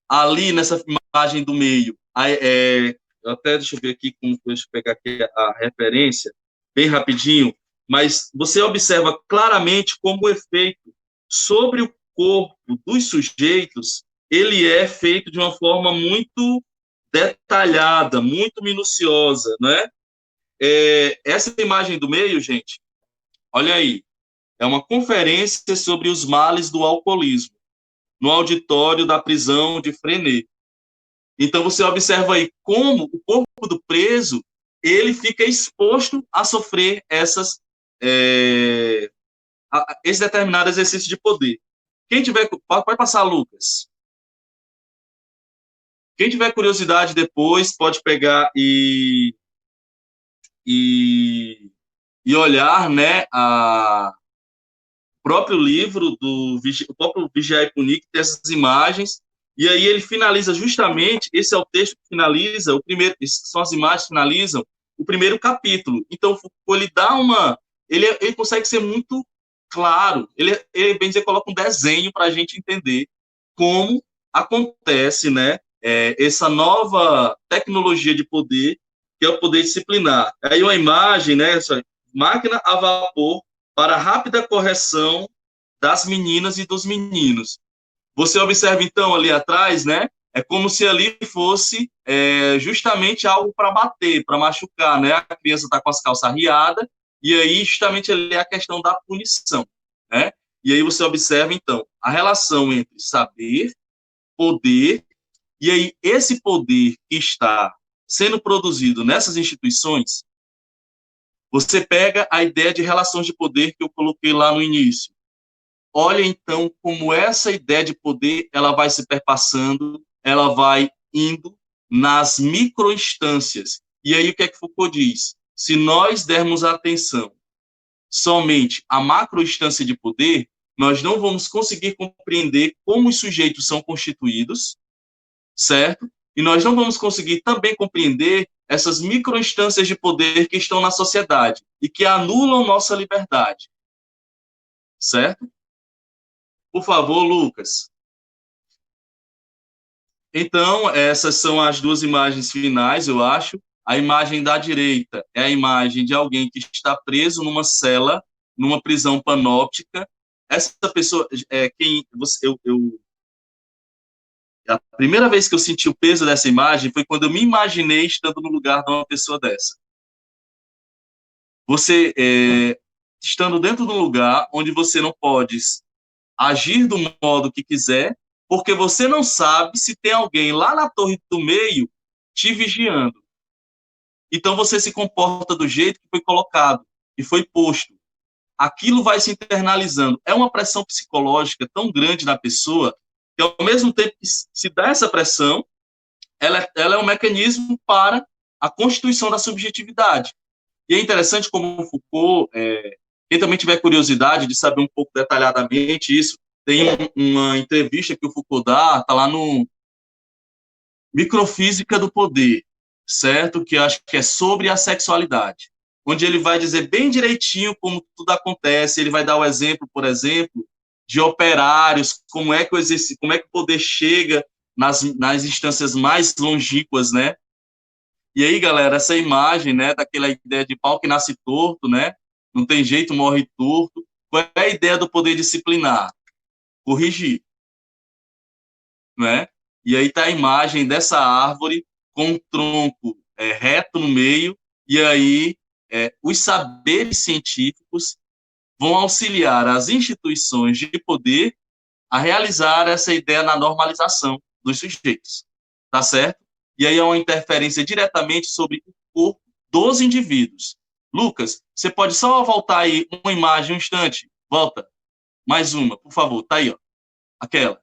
Ali, nessa imagem do meio, até deixa eu ver aqui, deixa eu pegar aqui a referência, bem rapidinho, mas você observa claramente como o efeito sobre o corpo dos sujeitos, ele é feito de uma forma muito detalhada, muito minuciosa, né? Essa imagem do meio, gente, olha aí, é uma conferência sobre os males do alcoolismo, no auditório da prisão de Freinet. Então, você observa aí como o corpo do preso, ele fica exposto a sofrer esse determinado exercício de poder. Quem tiver... Pode passar, Lucas. Quem tiver curiosidade depois, pode pegar e olhar, né, próprio livro o próprio Vigiar e Punir, que tem essas imagens, e aí ele finaliza justamente, esse é o texto que finaliza, são as imagens que finalizam o primeiro capítulo. Então, ele dá ele consegue ser muito claro, ele bem dizer, coloca um desenho para a gente entender como acontece, né, essa nova tecnologia de poder, que é o poder disciplinar. Aí uma imagem, né, máquina a vapor para rápida correção das meninas e dos meninos. Você observa, então, ali atrás, né? É como se ali fosse justamente algo para bater, para machucar, né? A criança está com as calças riadas, e aí justamente ali é a questão da punição, né? E aí você observa, então, a relação entre saber, poder, e aí esse poder que está sendo produzido nessas instituições, você pega a ideia de relações de poder que eu coloquei lá no início. Olha, então, como essa ideia de poder ela vai se perpassando, ela vai indo nas microinstâncias. E aí, o que é que Foucault diz? Se nós dermos atenção somente à macroinstância de poder, nós não vamos conseguir compreender como os sujeitos são constituídos, certo? E nós não vamos conseguir também compreender essas microinstâncias de poder que estão na sociedade e que anulam nossa liberdade, certo? Por favor, Lucas. Então, essas são as duas imagens finais, eu acho. A imagem da direita é a imagem de alguém que está preso numa cela, numa prisão panóptica. Essa pessoa, a primeira vez que eu senti o peso dessa imagem foi quando eu me imaginei estando no lugar de uma pessoa dessa. Você estando dentro de um lugar onde você não pode agir do modo que quiser, porque você não sabe se tem alguém lá na torre do meio te vigiando. Então você se comporta do jeito que foi colocado, que foi posto. Aquilo vai se internalizando. É uma pressão psicológica tão grande na pessoa que, ao mesmo tempo que se dá essa pressão, ela é um mecanismo para a constituição da subjetividade. E é interessante como o Foucault, quem também tiver curiosidade de saber um pouco detalhadamente isso, tem uma entrevista que o Foucault dá, está lá no Microfísica do Poder, certo? Que eu acho que é sobre a sexualidade, onde ele vai dizer bem direitinho como tudo acontece, ele vai dar o exemplo, por exemplo, de operários, como é que o poder chega nas instâncias mais longínquas, né? E aí, galera, essa imagem, né, daquela ideia de pau que nasce torto, né? Não tem jeito, morre torto. Qual é a ideia do poder disciplinar? Corrigir, né? E aí tá a imagem dessa árvore com um tronco reto no meio, e aí os saberes científicos vão auxiliar as instituições de poder a realizar essa ideia na normalização dos sujeitos, tá certo? E aí é uma interferência diretamente sobre o corpo dos indivíduos. Lucas, você pode só voltar aí uma imagem, um instante? Volta. Mais uma, por favor. Tá aí, ó. Aquela.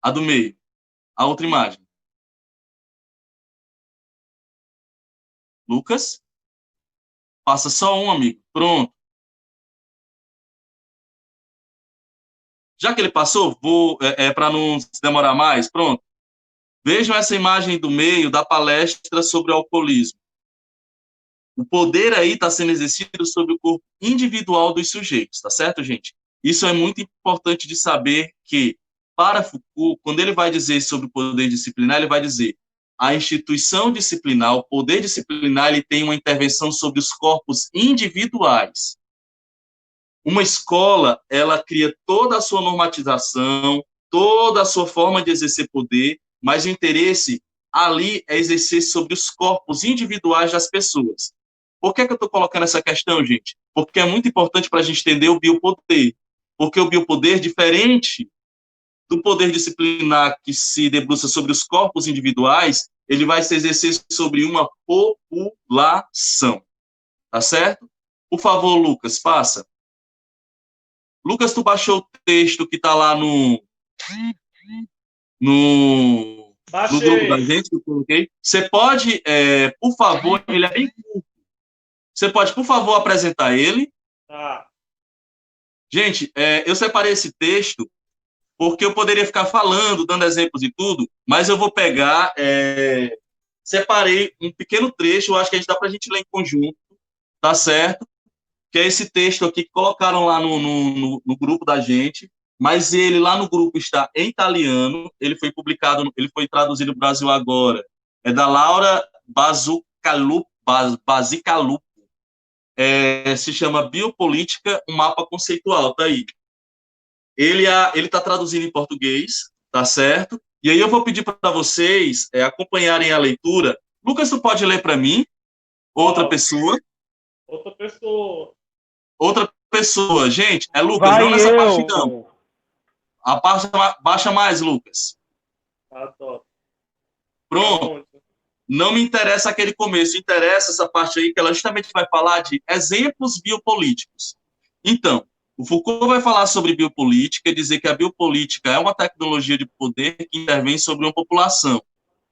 A do meio. A outra imagem. Lucas? Passa só um, amigo. Pronto. Já que ele passou, vou para não se demorar mais, pronto. Vejam essa imagem do meio da palestra sobre o alcoolismo. O poder aí está sendo exercido sobre o corpo individual dos sujeitos, tá certo, gente? Isso é muito importante de saber que, para Foucault, quando ele vai dizer sobre o poder disciplinar, ele vai dizer a instituição disciplinar, o poder disciplinar, ele tem uma intervenção sobre os corpos individuais. Uma escola, ela cria toda a sua normatização, toda a sua forma de exercer poder, mas o interesse ali é exercer sobre os corpos individuais das pessoas. Por que eu estou colocando essa questão, gente? Porque é muito importante para a gente entender o biopoder. Porque o biopoder, diferente do poder disciplinar que se debruça sobre os corpos individuais, ele vai se exercer sobre uma população. Tá certo? Por favor, Lucas, passa. Lucas, tu baixou o texto que está lá no grupo da gente que eu coloquei. Você pode, por favor, ele é bem curto. Você pode, por favor, apresentar ele? Tá. Gente, eu separei esse texto porque eu poderia ficar falando, dando exemplos e tudo, mas eu vou pegar, separei um pequeno trecho, eu acho que dá para a gente ler em conjunto, tá certo? Que é esse texto aqui que colocaram lá no grupo da gente, mas ele lá no grupo está em italiano, ele foi publicado, ele foi traduzido no Brasil agora, é da Laura Bazigalupo, se chama Biopolítica, um mapa conceitual, tá aí. Ele está traduzindo em português, tá certo? E aí eu vou pedir para vocês acompanharem a leitura. Lucas, tu pode ler para mim? Outra pessoa. Outra pessoa. Gente, Lucas, Vai não nessa eu. parte não. Baixa mais, Lucas. Pronto. Não me interessa aquele começo, interessa essa parte aí que ela justamente vai falar de exemplos biopolíticos. Então, o Foucault vai falar sobre biopolítica e dizer que a biopolítica é uma tecnologia de poder que intervém sobre uma população,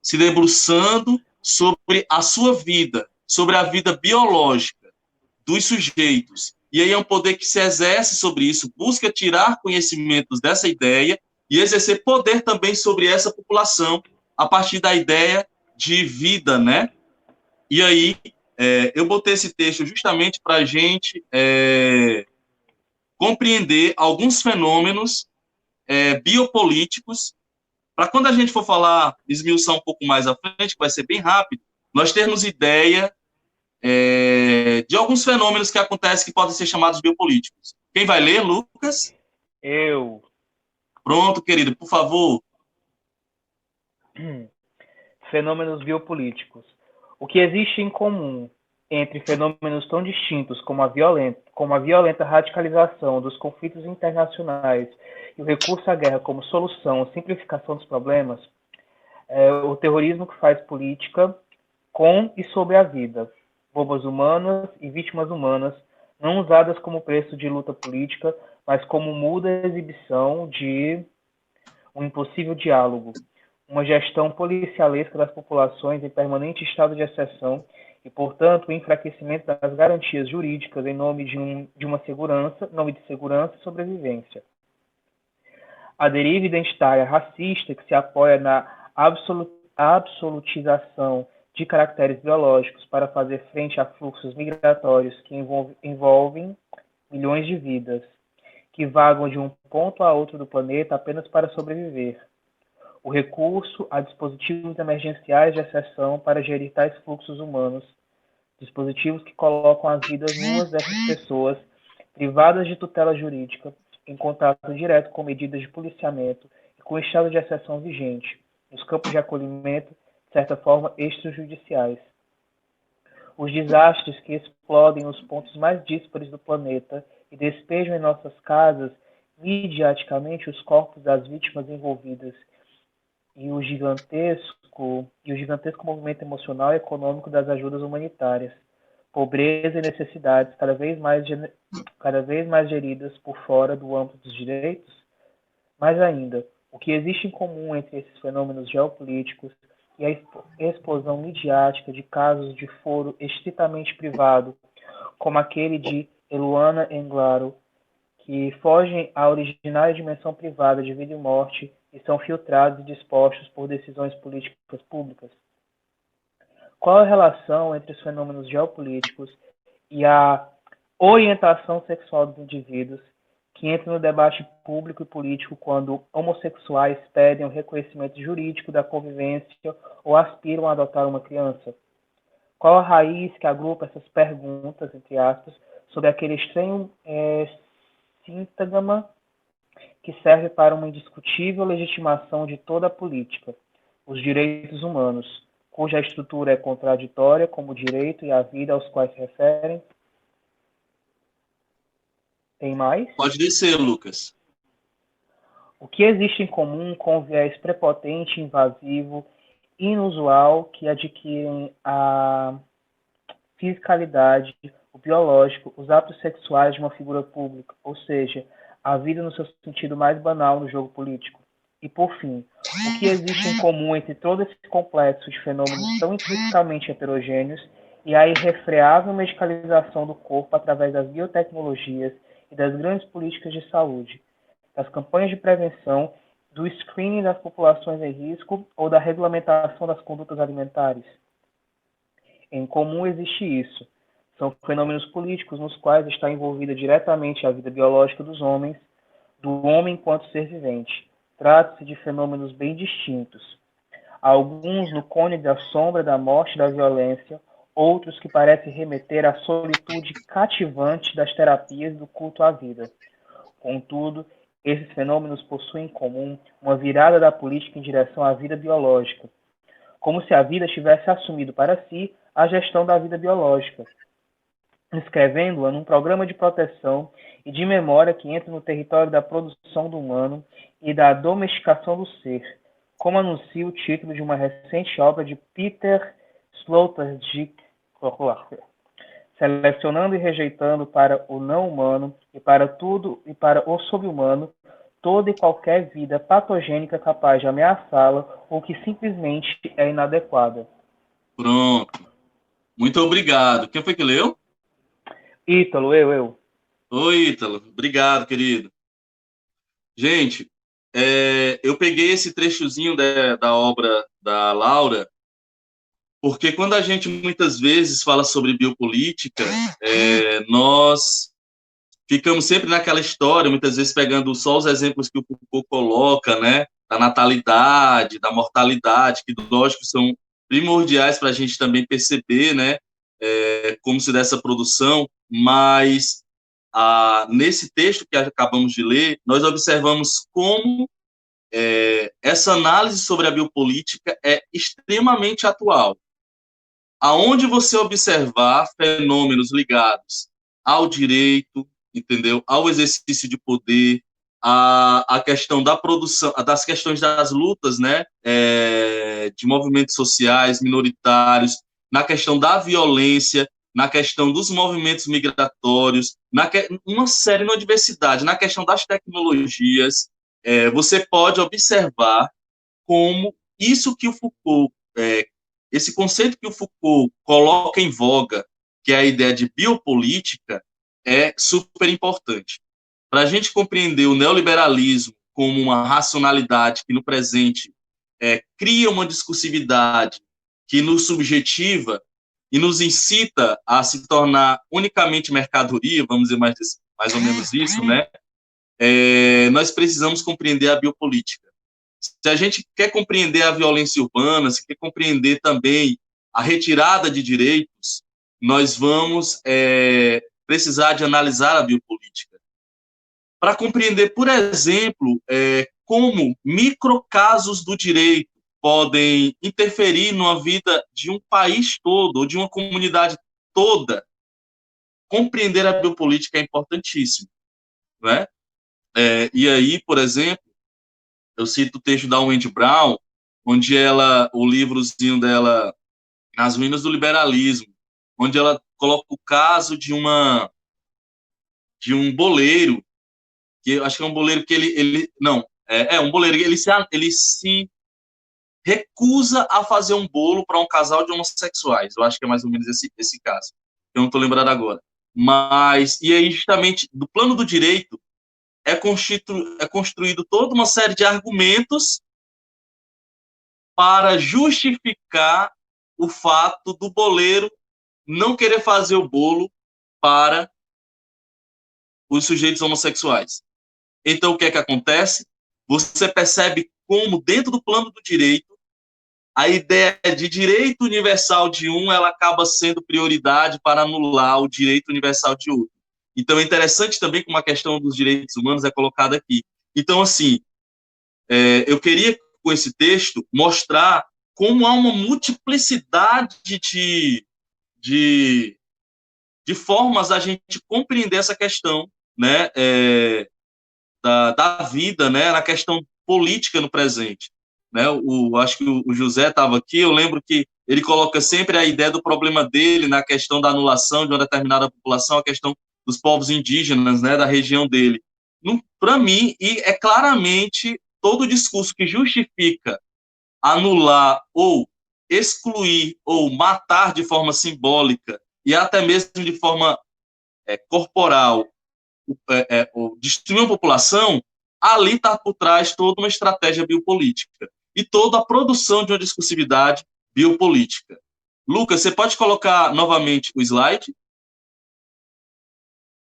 se debruçando sobre a sua vida, sobre a vida biológica dos sujeitos. E aí é um poder que se exerce sobre isso, busca tirar conhecimentos dessa ideia e exercer poder também sobre essa população a partir da ideia de vida, né? E aí eu botei esse texto justamente para a gente compreender alguns fenômenos biopolíticos, para quando a gente for falar, esmiuçar um pouco mais à frente, que vai ser bem rápido, nós termos ideia de alguns fenômenos que acontecem que podem ser chamados biopolíticos. Quem vai ler, Lucas? Eu. Pronto, querido, por favor. Fenômenos biopolíticos. O que existe em comum entre fenômenos tão distintos como a violenta radicalização dos conflitos internacionais e o recurso à guerra como solução ou simplificação dos problemas é o terrorismo que faz política com e sobre a vida, bombas humanas e vítimas humanas, não usadas como preço de luta política, mas como muda exibição de um impossível diálogo, uma gestão policialesca das populações em permanente estado de exceção e, portanto, o enfraquecimento das garantias jurídicas em nome de uma segurança, nome de segurança e sobrevivência. A deriva identitária racista que se apoia na absolutização de caracteres biológicos para fazer frente a fluxos migratórios que envolvem milhões de vidas, que vagam de um ponto a outro do planeta apenas para sobreviver. O recurso a dispositivos emergenciais de exceção para gerir tais fluxos humanos, dispositivos que colocam as vidas nuas dessas pessoas, privadas de tutela jurídica, em contato direto com medidas de policiamento e com o estado de exceção vigente, nos campos de acolhimento, de certa forma, extrajudiciais. Os desastres que explodem nos pontos mais díspares do planeta e despejam em nossas casas, midiaticamente, os corpos das vítimas envolvidas e o gigantesco movimento emocional e econômico das ajudas humanitárias, pobreza e necessidades cada vez mais geridas por fora do âmbito dos direitos. Mais ainda, o que existe em comum entre esses fenômenos geopolíticos e a explosão midiática de casos de foro estritamente privado, como aquele de Eluana Englaro, que fogem à originária dimensão privada de vida e morte e são filtrados e dispostos por decisões políticas públicas. Qual a relação entre os fenômenos geopolíticos e a orientação sexual dos indivíduos, que entra no debate público e político quando homossexuais pedem o reconhecimento jurídico da convivência ou aspiram a adotar uma criança? Qual a raiz que agrupa essas perguntas, entre aspas, sobre aquele estranho síntagma que serve para uma indiscutível legitimação de toda a política, os direitos humanos, cuja estrutura é contraditória como o direito e a vida aos quais se referem? Tem mais? Pode descer, Lucas. O que existe em comum com o viés prepotente, invasivo, inusual que adquirem a fisicalidade, o biológico, os atos sexuais de uma figura pública, ou seja, a vida no seu sentido mais banal no jogo político? E, por fim, o que existe em comum entre todo esse complexo de fenômenos tão intrinsecamente heterogêneos e a irrefreável medicalização do corpo através das biotecnologias e das grandes políticas de saúde, das campanhas de prevenção, do screening das populações em risco ou da regulamentação das condutas alimentares? Em comum existe isso. São fenômenos políticos nos quais está envolvida diretamente a vida biológica dos homens, do homem enquanto ser vivente. Trata-se de fenômenos bem distintos. Alguns no cone da sombra da morte e da violência, outros que parecem remeter à solitude cativante das terapias do culto à vida. Contudo, esses fenômenos possuem em comum uma virada da política em direção à vida biológica, como se a vida tivesse assumido para si a gestão da vida biológica, inscrevendo-a num programa de proteção e de memória que entra no território da produção do humano e da domesticação do ser, como anuncia o título de uma recente obra de Peter Sloterdijk, selecionando e rejeitando para o não humano e para tudo e para o sobre-humano toda e qualquer vida patogênica capaz de ameaçá-la ou que simplesmente é inadequada. Pronto. Muito obrigado. Quem foi que leu? Ítalo, eu. Oi, Ítalo. Obrigado, querido. Gente, eu peguei esse trechozinho da obra da Laura, porque quando a gente muitas vezes fala sobre biopolítica, nós ficamos sempre naquela história, muitas vezes pegando só os exemplos que o Foucault coloca, né, da natalidade, da mortalidade, que, lógico, são primordiais para a gente também perceber, né, como se dá essa produção, mas nesse texto que acabamos de ler, nós observamos como essa análise sobre a biopolítica é extremamente atual. Aonde você observar fenômenos ligados ao direito, entendeu? Ao exercício de poder, a questão da produção, das questões das lutas, né, de movimentos sociais minoritários, na questão da violência, na questão dos movimentos migratórios, uma série, uma diversidade, na questão das tecnologias, você pode observar como isso que o Foucault, esse conceito que o Foucault coloca em voga, que é a ideia de biopolítica, é super importante. Para a gente compreender o neoliberalismo como uma racionalidade que no presente cria uma discursividade que nos subjetiva e nos incita a se tornar unicamente mercadoria, vamos dizer mais ou menos isso, né? Nós precisamos compreender a biopolítica. Se a gente quer compreender a violência urbana, se quer compreender também a retirada de direitos, nós vamos precisar de analisar a biopolítica. Para compreender, por exemplo, como microcasos do direito podem interferir na vida de um país todo, ou de uma comunidade toda, compreender a biopolítica é importantíssimo, né? E aí, por exemplo, eu cito o texto da Wendy Brown, onde o livrozinho dela, Nas Ruínas do Liberalismo, onde ela coloca o caso de um boleiro, que eu acho que é um boleiro que um boleiro, ele se recusa a fazer um bolo para um casal de homossexuais. Eu acho que é mais ou menos esse caso. Eu não estou lembrado agora. E aí, justamente, do plano do direito, é construído toda uma série de argumentos para justificar o fato do boleiro não querer fazer o bolo para os sujeitos homossexuais. Então, o que é que acontece? Você percebe como, dentro do plano do direito, a ideia de direito universal de um, ela acaba sendo prioridade para anular o direito universal de outro. Então, é interessante também como a questão dos direitos humanos é colocada aqui. Então, assim, eu queria, com esse texto, mostrar como há uma multiplicidade de formas a gente compreender essa questão, né, da vida, né, na questão política no presente. Né? Acho que o José estava aqui, eu lembro que ele coloca sempre a ideia do problema dele na questão da anulação de uma determinada população, a questão dos povos indígenas, né, da região dele. Para mim, e é claramente todo discurso que justifica anular ou excluir ou matar de forma simbólica e até mesmo de forma corporal, destruir uma população, ali está por trás toda uma estratégia biopolítica e toda a produção de uma discursividade biopolítica. Lucas, você pode colocar novamente o slide?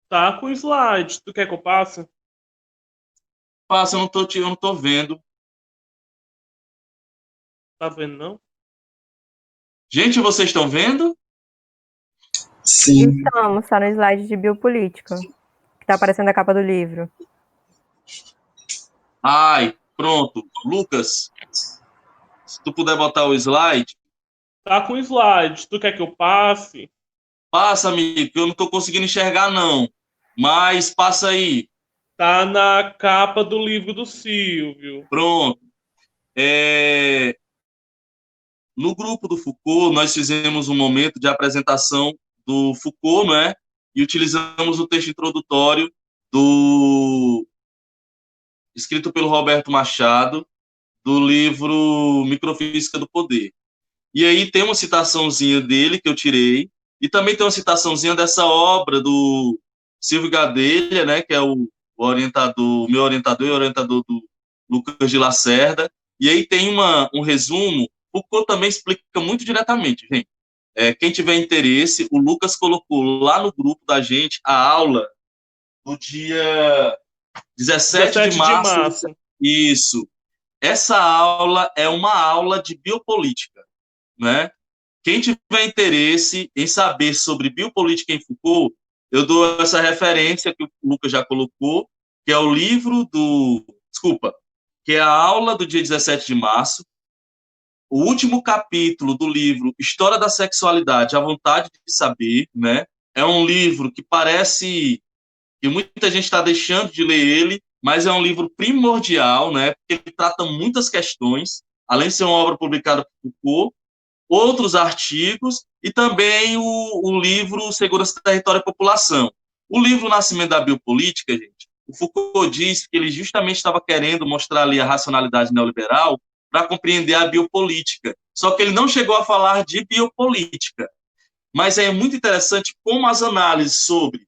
Tá com o slide. Tu quer que eu passe? Passa, eu não tô vendo. Tá vendo, não? Gente, vocês estão vendo? Sim. Estamos, está no slide de biopolítica, que está aparecendo a capa do livro. Ai, pronto. Lucas, se tu puder botar o slide, Tá com slide. Tu quer que eu passe? passa, amigo, que eu não estou conseguindo enxergar, não. Mas passa aí. Tá na capa do livro do Silvio. Pronto. No grupo do Foucault, nós fizemos um momento de apresentação do Foucault, não é? E utilizamos o texto introdutório escrito pelo Roberto Machado, do livro Microfísica do Poder. E aí tem uma citaçãozinha dele que eu tirei, e também tem uma citaçãozinha dessa obra do Silvio Gadelha, né, que é o orientador, meu orientador e orientador do Lucas de Lacerda. E aí tem um resumo. Foucault também explica muito diretamente, gente. Quem tiver interesse, o Lucas colocou lá no grupo da gente a aula do dia 17 de março. Isso. Essa aula é uma aula de biopolítica, né? Quem tiver interesse em saber sobre biopolítica em Foucault, eu dou essa referência que o Lucas já colocou, que é o livro que é a aula do dia 17 de março, o último capítulo do livro História da Sexualidade, A Vontade de Saber, né? É um livro que parece que muita gente está deixando de ler ele, mas é um livro primordial, né? Porque ele trata muitas questões, além de ser uma obra publicada por Foucault, outros artigos e também o livro Segurança, Território e População. O livro Nascimento da Biopolítica, gente, o Foucault diz que ele justamente estava querendo mostrar ali a racionalidade neoliberal para compreender a biopolítica. Só que ele não chegou a falar de biopolítica. Mas é muito interessante como as análises sobre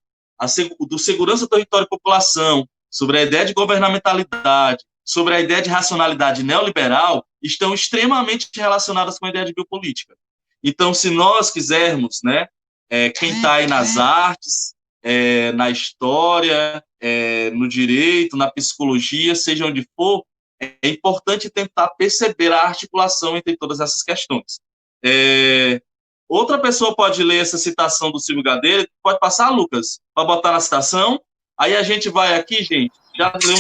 do segurança, território e população, sobre a ideia de governamentalidade, sobre a ideia de racionalidade neoliberal, estão extremamente relacionadas com a ideia de biopolítica. Então, se nós quisermos, né, quem está aí nas artes, na história, no direito, na psicologia, seja onde for, é importante tentar perceber a articulação entre todas essas questões. Outra pessoa pode ler essa citação do Silvio Gadelha, pode passar, Lucas, para botar na citação. Aí a gente vai aqui, gente, já leu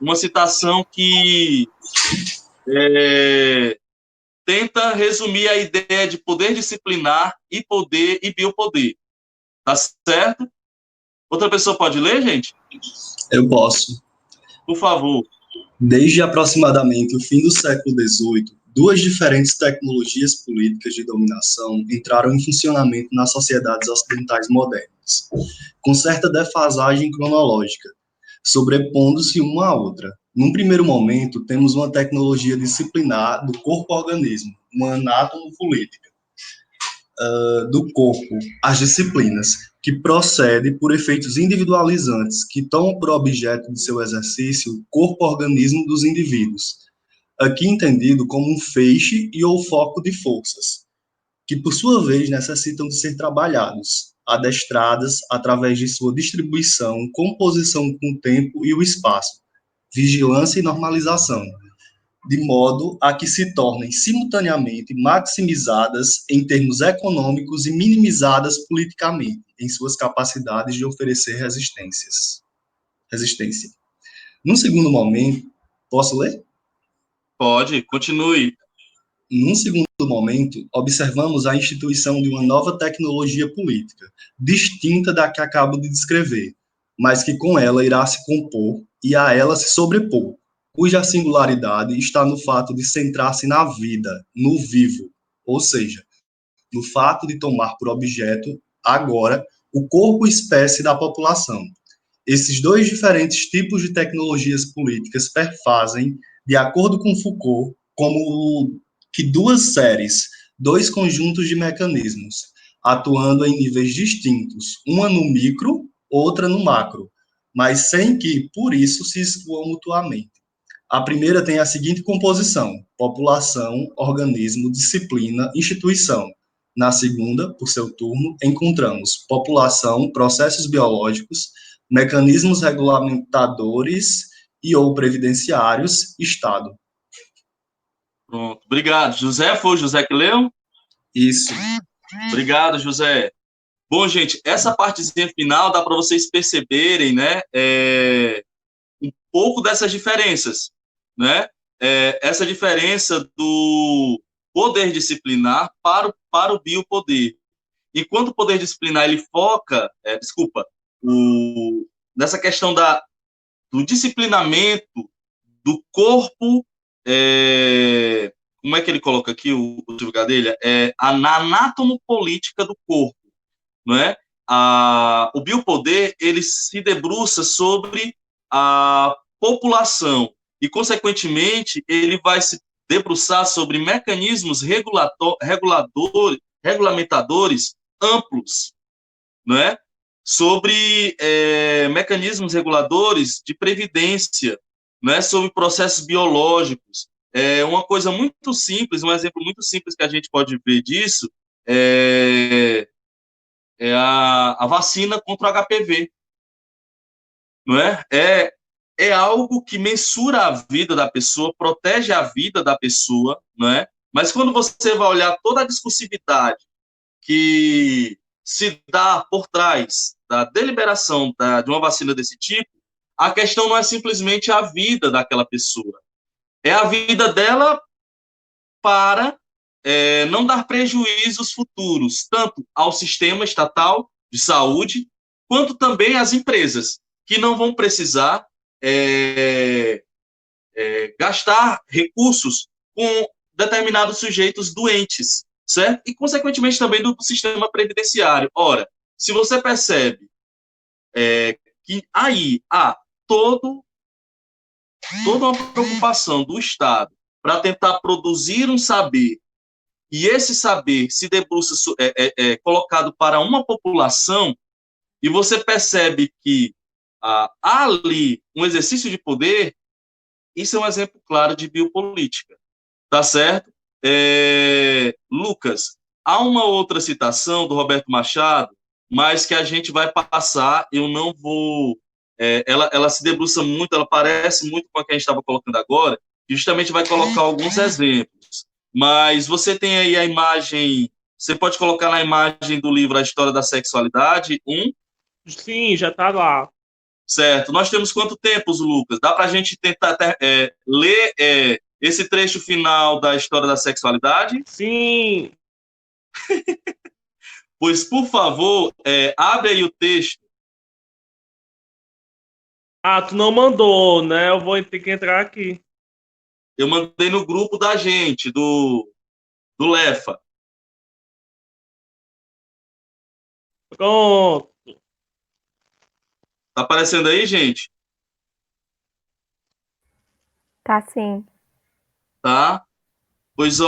uma citação que tenta resumir a ideia de poder disciplinar e poder e biopoder. Tá certo? Outra pessoa pode ler, gente? Eu posso. Por favor. Desde aproximadamente o fim do século XVIII, duas diferentes tecnologias políticas de dominação entraram em funcionamento nas sociedades ocidentais modernas, com certa defasagem cronológica, sobrepondo-se uma à outra. Num primeiro momento, temos uma tecnologia disciplinar do corpo-organismo, uma anátomo-política do corpo, as disciplinas, que procede por efeitos individualizantes, que tomam por objeto de seu exercício o corpo-organismo dos indivíduos, aqui entendido como um feixe e ou foco de forças, que por sua vez necessitam de ser trabalhados, adestradas através de sua distribuição, composição com o tempo e o espaço, vigilância e normalização, de modo a que se tornem simultaneamente maximizadas em termos econômicos e minimizadas politicamente em suas capacidades de oferecer resistência. Num segundo momento, posso ler? Pode, continue. Num segundo momento, observamos a instituição de uma nova tecnologia política, distinta da que acabo de descrever, mas que com ela irá se compor e a ela se sobrepor, cuja singularidade está no fato de centrar-se na vida, no vivo, ou seja, no fato de tomar por objeto, agora, o corpo espécie da população. Esses dois diferentes tipos de tecnologias políticas perfazem, de acordo com Foucault, como que duas séries, dois conjuntos de mecanismos, atuando em níveis distintos, uma no micro, outra no macro, mas sem que, por isso, se excluam mutuamente. A primeira tem a seguinte composição: população, organismo, disciplina, instituição. Na segunda, por seu turno, encontramos população, processos biológicos, mecanismos regulamentadores e ou previdenciários, Estado. Pronto, obrigado. José, foi o José que leu? Isso. Obrigado, José. Bom, gente, essa partezinha final dá para vocês perceberem, né, um pouco dessas diferenças, né? Essa diferença do poder disciplinar para o biopoder. Enquanto o poder disciplinar ele foca, nessa questão do disciplinamento do corpo, como é que ele coloca aqui o Silvio Gadelha? Na anatomopolítica do corpo, não é? O biopoder ele se debruça sobre a população e, consequentemente, ele vai se debruçar sobre mecanismos regulamentadores amplos, não é? Sobre mecanismos reguladores de previdência, não é? Sobre processos biológicos. Uma coisa muito simples, um exemplo muito simples que a gente pode ver disso é a vacina contra o HPV, não é? É algo que mensura a vida da pessoa, protege a vida da pessoa, não é? Mas quando você vai olhar toda a discursividade que se dá por trás da deliberação de uma vacina desse tipo, a questão não é simplesmente a vida daquela pessoa, é a vida dela para não dar prejuízos futuros, tanto ao sistema estatal de saúde, quanto também às empresas, que não vão precisar gastar recursos com determinados sujeitos doentes, certo? E, consequentemente, também do sistema previdenciário. Ora, se você percebe que aí há toda uma preocupação do Estado para tentar produzir um saber, e esse saber se debruça colocado para uma população, e você percebe que há ali um exercício de poder, isso é um exemplo claro de biopolítica, tá certo? Lucas, há uma outra citação do Roberto Machado, mas que a gente vai passar, eu não vou... ela se debruça muito, ela parece muito com a que a gente estava colocando agora, e justamente vai colocar alguns exemplos. Mas você tem aí a imagem, você pode colocar na imagem do livro A História da Sexualidade, Sim, já está lá. Certo. Nós temos quanto tempo, Lucas? Dá para a gente tentar ler esse trecho final da História da Sexualidade? Sim. Pois, por favor, abre aí o texto. Ah, tu não mandou, né? Eu vou ter que entrar aqui. Eu mandei no grupo da gente, do Lefa. Pronto. Tá aparecendo aí, gente? Tá sim. Tá? Pois,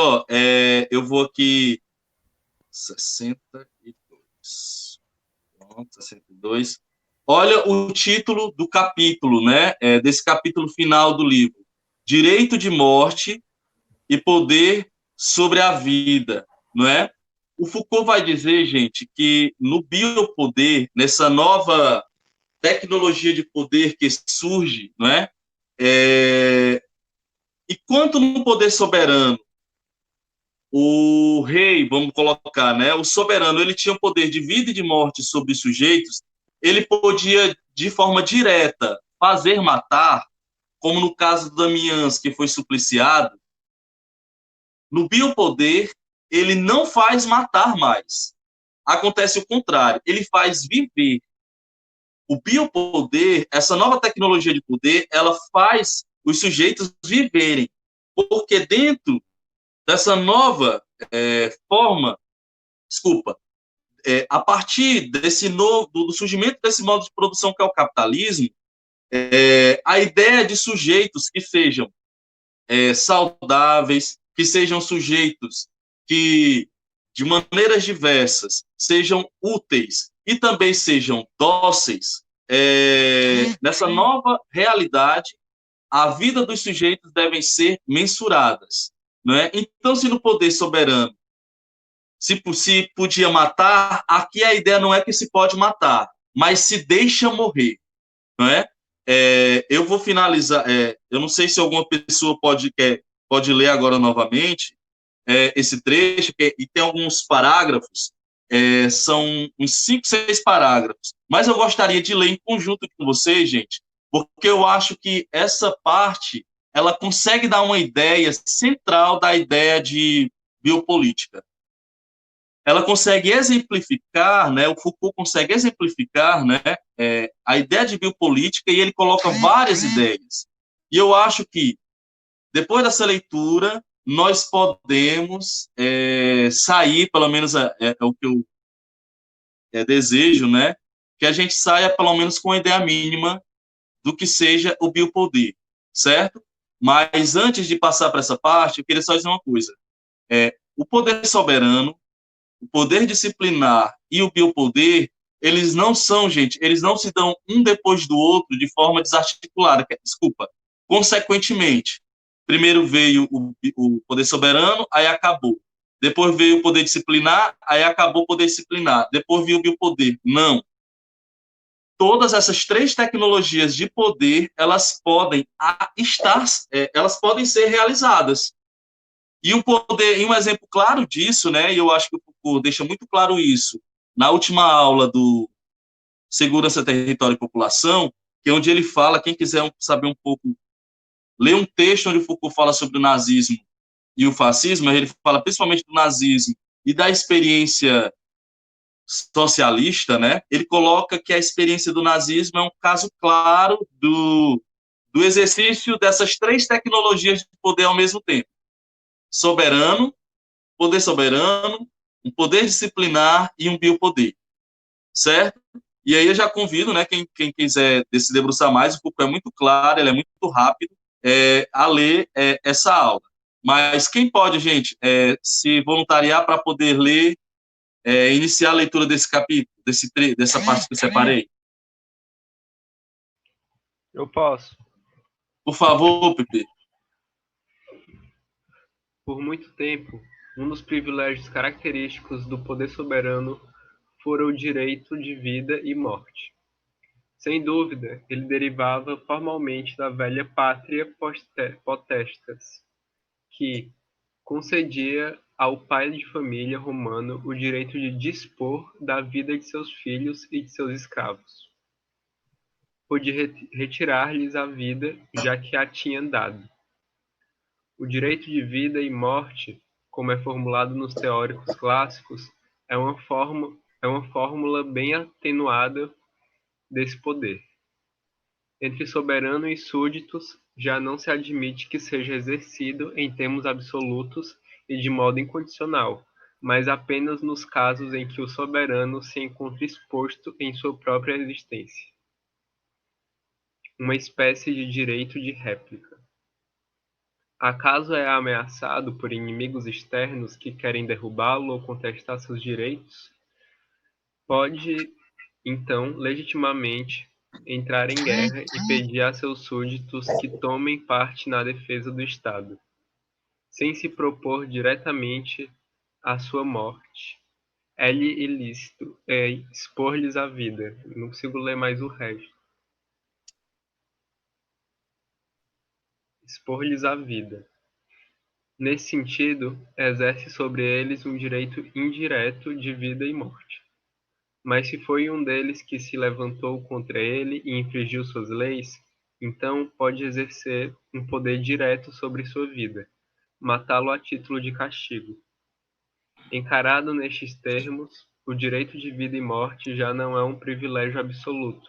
eu vou aqui... 62. Pronto, 62. Olha o título do capítulo, né? Desse capítulo final do livro. Direito de morte e poder sobre a vida, não é? O Foucault vai dizer, gente, que no biopoder, nessa nova tecnologia de poder que surge, não é? E quanto no poder soberano, o rei, vamos colocar, né? O soberano, ele tinha o poder de vida e de morte sobre os sujeitos, ele podia, de forma direta, fazer matar, como no caso do Damiens, que foi supliciado. No biopoder, ele não faz matar mais. Acontece o contrário, ele faz viver. O biopoder, essa nova tecnologia de poder, ela faz os sujeitos viverem. Porque dentro dessa nova forma, a partir do surgimento desse modo de produção que é o capitalismo, a ideia de sujeitos que sejam saudáveis, que sejam sujeitos que, de maneiras diversas, sejam úteis e também sejam dóceis, nessa nova realidade, a vida dos sujeitos devem ser mensuradas. Não é? Então, se no poder soberano se podia matar, aqui a ideia não é que se pode matar, mas se deixa morrer. Não é? Eu vou finalizar. Eu não sei se alguma pessoa pode ler agora novamente, esse trecho, e tem alguns parágrafos, são uns 5, 6 parágrafos, mas eu gostaria de ler em conjunto com vocês, gente, porque eu acho que essa parte, ela consegue dar uma ideia central da ideia de biopolítica. Ela consegue exemplificar, né, o Foucault consegue exemplificar, né, a ideia de biopolítica, e ele coloca várias ideias. E eu acho que, depois dessa leitura, nós podemos sair, pelo menos é o que eu desejo, né, que a gente saia, pelo menos, com a ideia mínima do que seja o biopoder, certo? Mas, antes de passar para essa parte, eu queria só dizer uma coisa. O poder soberano, o poder disciplinar e o biopoder, eles não são, gente, eles não se dão um depois do outro de forma desarticulada, desculpa, consequentemente. Primeiro veio o poder soberano, aí acabou. Depois veio o poder disciplinar, aí acabou o poder disciplinar. Depois veio o biopoder. Não. Todas essas 3 tecnologias de poder, elas podem elas podem ser realizadas. E o poder, e um exemplo claro disso, né, e eu acho que o Foucault deixa muito claro isso, na última aula do Segurança, Território e População, que é onde ele fala, quem quiser saber um pouco, ler um texto onde o Foucault fala sobre o nazismo e o fascismo, ele fala principalmente do nazismo e da experiência socialista, né, ele coloca que a experiência do nazismo é um caso claro do exercício dessas 3 tecnologias de poder ao mesmo tempo. Soberano, poder soberano, um poder disciplinar e um biopoder, certo? E aí eu já convido, né, quem quiser se debruçar mais, o Foucault é muito claro, ele é muito rápido, a ler essa aula. Mas quem pode, gente, se voluntariar para poder ler, iniciar a leitura desse capítulo, dessa parte que eu separei? Eu posso. Por favor, Pepe. Por muito tempo, um dos privilégios característicos do poder soberano fora o direito de vida e morte. Sem dúvida, ele derivava formalmente da velha pátria potestas, que concedia ao pai de família romano o direito de dispor da vida de seus filhos e de seus escravos, ou de retirar-lhes a vida, já que a tinha dado. O direito de vida e morte, como é formulado nos teóricos clássicos, é uma fórmula bem atenuada desse poder. Entre soberano e súditos, já não se admite que seja exercido em termos absolutos e de modo incondicional, mas apenas nos casos em que o soberano se encontra exposto em sua própria existência. Uma espécie de direito de réplica. Acaso é ameaçado por inimigos externos que querem derrubá-lo ou contestar seus direitos? Pode, então, legitimamente, entrar em guerra e pedir a seus súditos que tomem parte na defesa do Estado, sem se propor diretamente à sua morte. É-lhe ilícito expor-lhes a vida. Não consigo ler mais o resto. Expor-lhes a vida. Nesse sentido, exerce sobre eles um direito indireto de vida e morte. Mas se foi um deles que se levantou contra ele e infringiu suas leis, então pode exercer um poder direto sobre sua vida, matá-lo a título de castigo. Encarado nestes termos, o direito de vida e morte já não é um privilégio absoluto,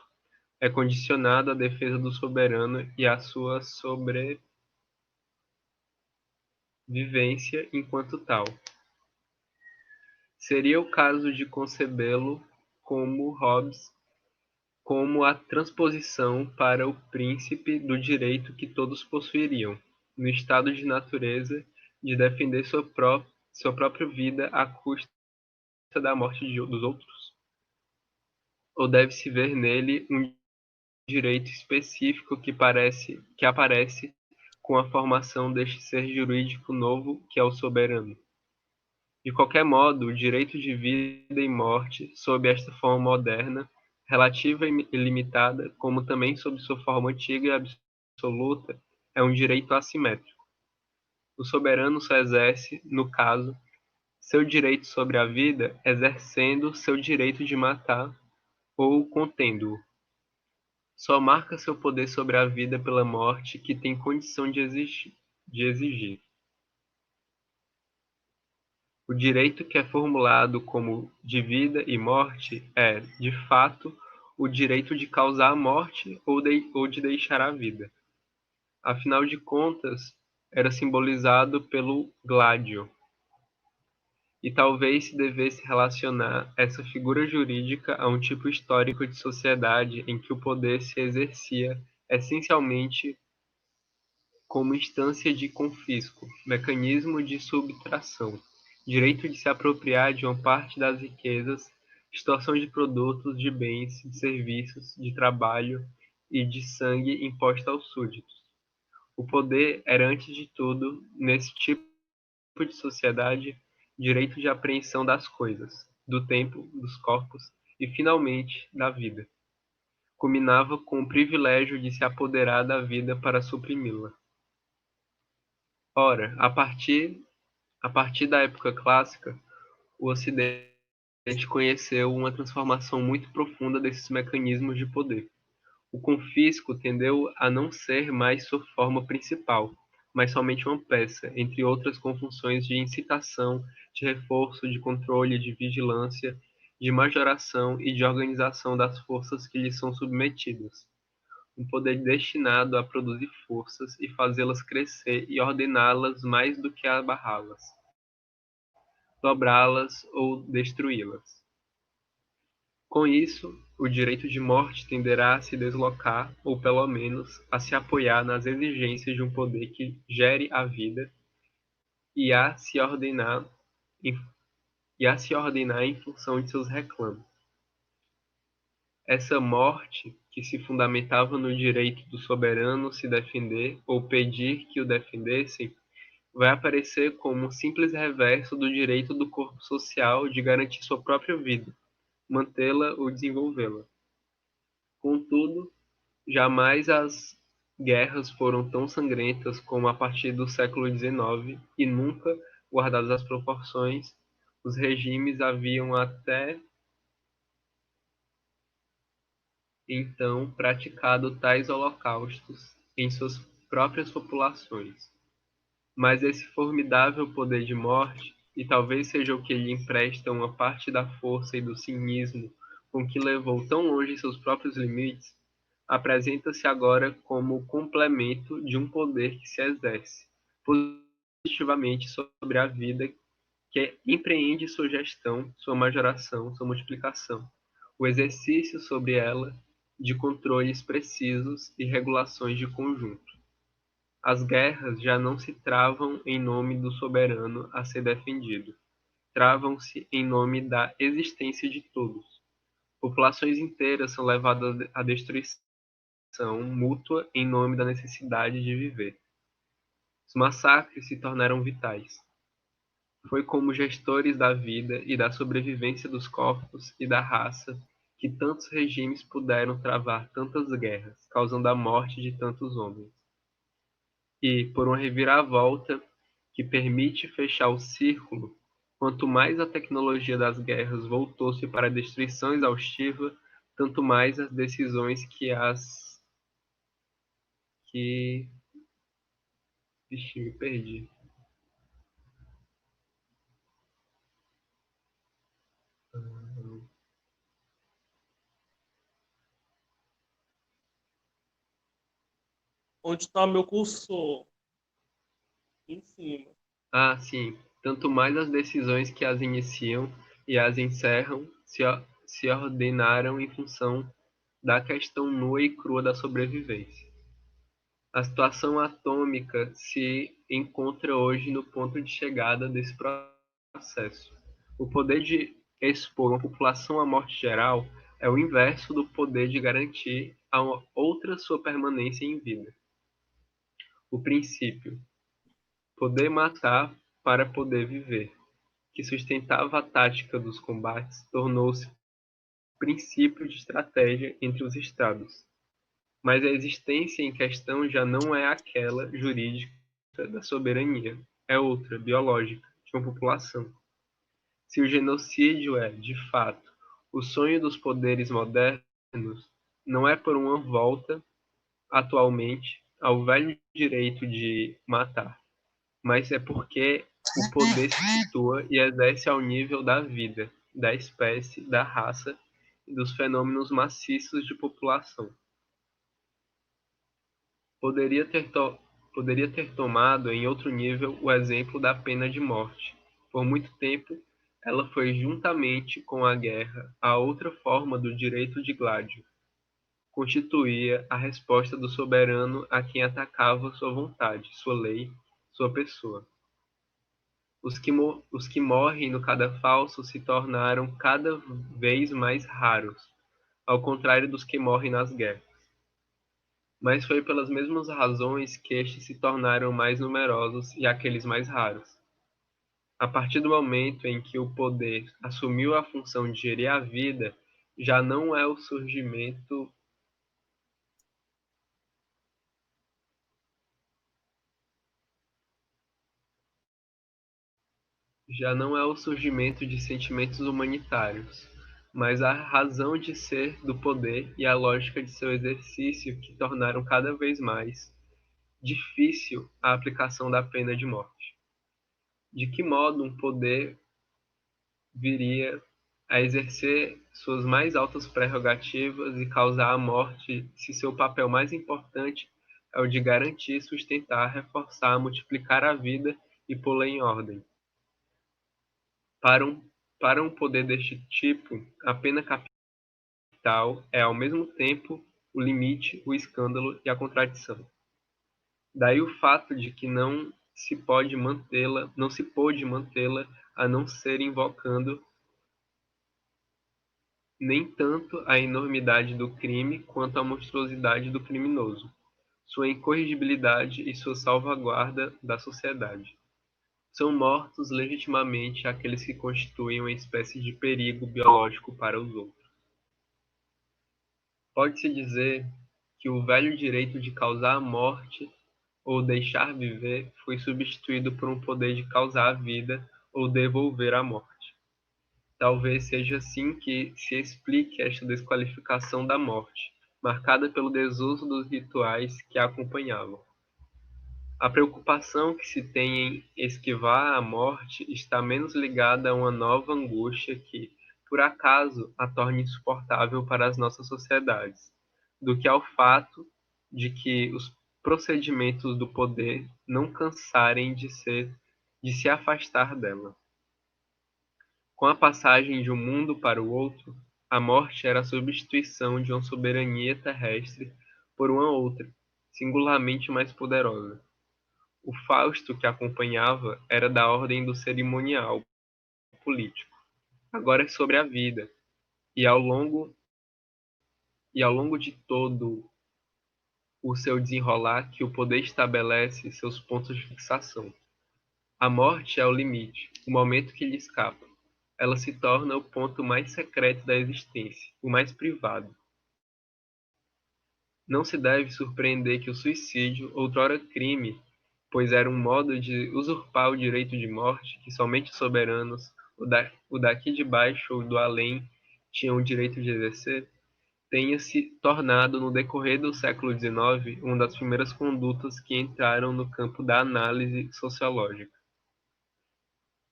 é condicionado à defesa do soberano e à sua sobrevivência enquanto tal. Seria o caso de concebê-lo como Hobbes, como a transposição para o príncipe do direito que todos possuiriam, no estado de natureza, de defender sua própria vida à custa da morte dos outros? Ou deve-se ver nele um direito específico que aparece com a formação deste ser jurídico novo que é o soberano? De qualquer modo, o direito de vida e morte, sob esta forma moderna, relativa e limitada, como também sob sua forma antiga e absoluta, é um direito assimétrico. O soberano só exerce, no caso, seu direito sobre a vida, exercendo seu direito de matar ou contendo-o. Só marca seu poder sobre a vida pela morte que tem condição de exigir. O direito que é formulado como de vida e morte é, de fato, o direito de causar a morte ou de deixar a vida. Afinal de contas, era simbolizado pelo gládio. E talvez se devesse relacionar essa figura jurídica a um tipo histórico de sociedade em que o poder se exercia essencialmente como instância de confisco, mecanismo de subtração, direito de se apropriar de uma parte das riquezas, extorsão de produtos, de bens, de serviços, de trabalho e de sangue imposta aos súditos. O poder era, antes de tudo, nesse tipo de sociedade, direito de apreensão das coisas, do tempo, dos corpos e, finalmente, da vida. Culminava com o privilégio de se apoderar da vida para suprimi-la. Ora, a partir da época clássica, o Ocidente conheceu uma transformação muito profunda desses mecanismos de poder. O confisco tendeu a não ser mais sua forma principal, mas somente uma peça, entre outras com funções de incitação, de reforço, de controle, de vigilância, de majoração e de organização das forças que lhe são submetidas. Um poder destinado a produzir forças e fazê-las crescer e ordená-las mais do que abarrá-las, dobrá-las ou destruí-las. Com isso, o direito de morte tenderá a se deslocar, ou pelo menos a se apoiar nas exigências de um poder que gere a vida e a se ordenar em função de seus reclamos. Essa morte, que se fundamentava no direito do soberano se defender ou pedir que o defendessem, vai aparecer como um simples reverso do direito do corpo social de garantir sua própria vida, mantê-la ou desenvolvê-la. Contudo, jamais as guerras foram tão sangrentas como a partir do século XIX e nunca, guardadas as proporções, os regimes haviam até então praticado tais holocaustos em suas próprias populações. Mas esse formidável poder de morte, e talvez seja o que lhe empresta uma parte da força e do cinismo com que levou tão longe seus próprios limites, apresenta-se agora como o complemento de um poder que se exerce positivamente sobre a vida, que empreende sua gestão, sua majoração, sua multiplicação, o exercício sobre ela de controles precisos e regulações de conjunto. As guerras já não se travam em nome do soberano a ser defendido, travam-se em nome da existência de todos. Populações inteiras são levadas à destruição mútua em nome da necessidade de viver. Os massacres se tornaram vitais. Foi como gestores da vida e da sobrevivência dos corpos e da raça que tantos regimes puderam travar tantas guerras, causando a morte de tantos homens. E, por uma reviravolta que permite fechar o círculo, quanto mais a tecnologia das guerras voltou-se para a destruição exaustiva, tanto mais as decisões que... Vixe, me perdi. Onde está meu cursor? Em cima. Ah, sim. Tanto mais as decisões que as iniciam e as encerram se ordenaram em função da questão nua e crua da sobrevivência. A situação atômica se encontra hoje no ponto de chegada desse processo. O poder de expor uma população à morte geral é o inverso do poder de garantir a uma outra sua permanência em vida. O princípio, poder matar para poder viver, que sustentava a tática dos combates, tornou-se princípio de estratégia entre os estados. Mas a existência em questão já não é aquela jurídica da soberania, é outra, biológica, de uma população. Se o genocídio é, de fato, o sonho dos poderes modernos, não é por uma volta, atualmente, ao velho direito de matar, mas é porque o poder se situa e exerce ao nível da vida, da espécie, da raça e dos fenômenos maciços de população. Poderia ter tomado em outro nível o exemplo da pena de morte. Por muito tempo, ela foi, juntamente com a guerra, a outra forma do direito de gládio. Constituía a resposta do soberano a quem atacava sua vontade, sua lei, sua pessoa. Os que morrem no cadafalso se tornaram cada vez mais raros, ao contrário dos que morrem nas guerras. Mas foi pelas mesmas razões que estes se tornaram mais numerosos e aqueles mais raros. A partir do momento em que o poder assumiu a função de gerir a vida, já não é o surgimento de sentimentos humanitários, mas a razão de ser do poder e a lógica de seu exercício que tornaram cada vez mais difícil a aplicação da pena de morte. De que modo um poder viria a exercer suas mais altas prerrogativas e causar a morte se seu papel mais importante é o de garantir, sustentar, reforçar, multiplicar a vida e pô-la em ordem? Para um poder deste tipo, a pena capital é ao mesmo tempo o limite, o escândalo e a contradição. Daí o fato de que não se pôde mantê-la a não ser invocando nem tanto a enormidade do crime quanto a monstruosidade do criminoso, sua incorrigibilidade e sua salvaguarda da sociedade. São mortos legitimamente aqueles que constituem uma espécie de perigo biológico para os outros. Pode-se dizer que o velho direito de causar a morte ou deixar viver foi substituído por um poder de causar a vida ou devolver a morte. Talvez seja assim que se explique esta desqualificação da morte, marcada pelo desuso dos rituais que a acompanhavam. A preocupação que se tem em esquivar a morte está menos ligada a uma nova angústia que, por acaso, a torne insuportável para as nossas sociedades, do que ao fato de que os procedimentos do poder não cansarem de se afastar dela. Com a passagem de um mundo para o outro, a morte era a substituição de uma soberania terrestre por uma outra, singularmente mais poderosa. O Fausto que acompanhava era da ordem do cerimonial político. Agora é sobre a vida, e ao longo de todo o seu desenrolar que o poder estabelece seus pontos de fixação. A morte é o limite, o momento que lhe escapa. Ela se torna o ponto mais secreto da existência, o mais privado. Não se deve surpreender que o suicídio, outrora crime, pois era um modo de usurpar o direito de morte que somente os soberanos, o daqui de baixo ou do além, tinham o direito de exercer, tenha se tornado, no decorrer do século XIX, uma das primeiras condutas que entraram no campo da análise sociológica.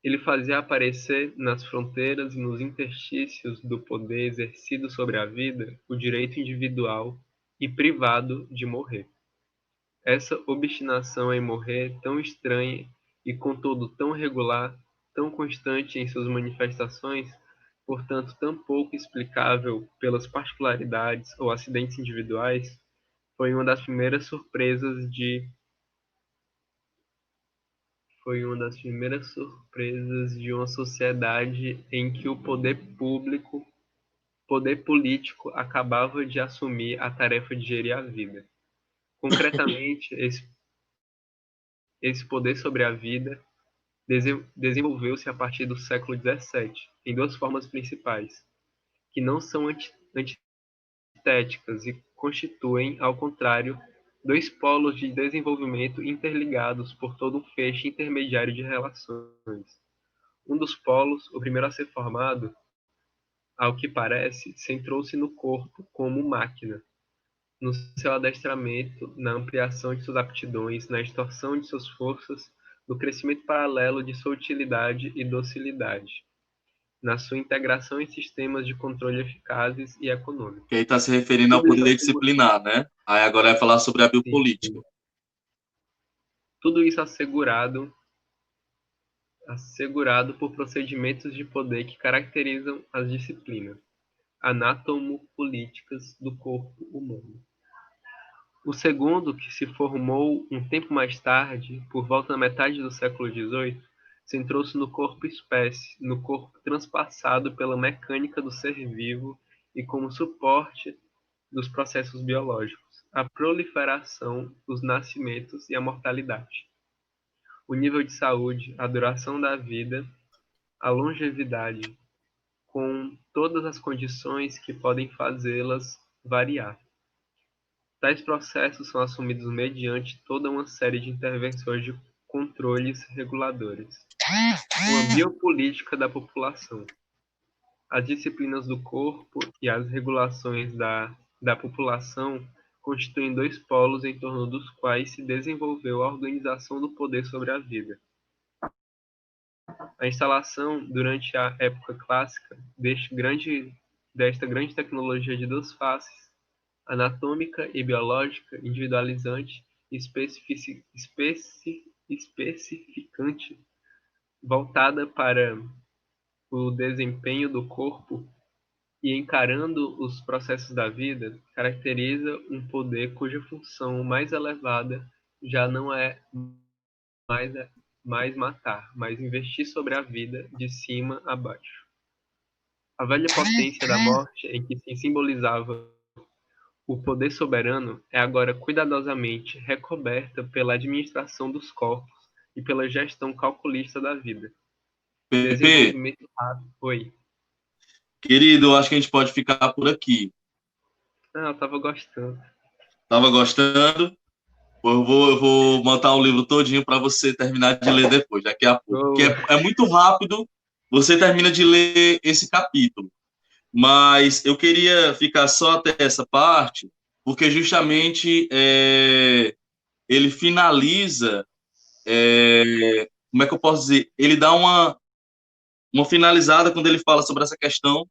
Ele fazia aparecer nas fronteiras e nos interstícios do poder exercido sobre a vida o direito individual e privado de morrer. Essa obstinação em morrer, tão estranha e contudo tão regular, tão constante em suas manifestações, portanto tão pouco explicável pelas particularidades ou acidentes individuais, foi uma das primeiras surpresas de uma sociedade em que o poder político acabava de assumir a tarefa de gerir a vida. Concretamente, esse poder sobre a vida desenvolveu-se a partir do século XVII, em duas formas principais, que não são antitéticas e constituem, ao contrário, dois polos de desenvolvimento interligados por todo um feixe intermediário de relações. Um dos polos, o primeiro a ser formado, ao que parece, centrou-se no corpo como máquina, no seu adestramento, na ampliação de suas aptidões, na extorsão de suas forças, no crescimento paralelo de sua utilidade e docilidade, na sua integração em sistemas de controle eficazes e econômicos. Que aí está se referindo ao Tudo isso poder disciplinar, né? Aí agora vai falar sobre a biopolítica. Tudo isso assegurado por procedimentos de poder que caracterizam as disciplinas anatomopolíticas do corpo humano. O segundo, que se formou um tempo mais tarde, por volta da metade do século XVIII, centrou-se no corpo espécie, no corpo transpassado pela mecânica do ser vivo e como suporte dos processos biológicos, a proliferação, os nascimentos e a mortalidade. O nível de saúde, a duração da vida, a longevidade, com todas as condições que podem fazê-las variar. Tais processos são assumidos mediante toda uma série de intervenções de controles reguladores. Uma biopolítica da população. As disciplinas do corpo e as regulações da população constituem dois polos em torno dos quais se desenvolveu a organização do poder sobre a vida. A instalação, durante a época clássica, desta grande tecnologia de duas faces, anatômica e biológica, individualizante e especificante, voltada para o desempenho do corpo e encarando os processos da vida, caracteriza um poder cuja função mais elevada já não é mais matar, mas investir sobre a vida de cima a baixo. A velha potência da morte, em que se simbolizava o poder soberano, é agora cuidadosamente recoberta pela administração dos corpos e pela gestão calculista da vida. PP, Desenvolvimento rápido. Oi. querido, eu acho que a gente pode ficar por aqui. Ah, eu tava gostando. Tava gostando? Eu vou montar o livro todinho para você terminar de ler depois, daqui a pouco. Porque é muito rápido, você termina de ler esse capítulo. Mas eu queria ficar só até essa parte, porque justamente ele finaliza, como é que eu posso dizer? Ele dá uma finalizada quando ele fala sobre essa questão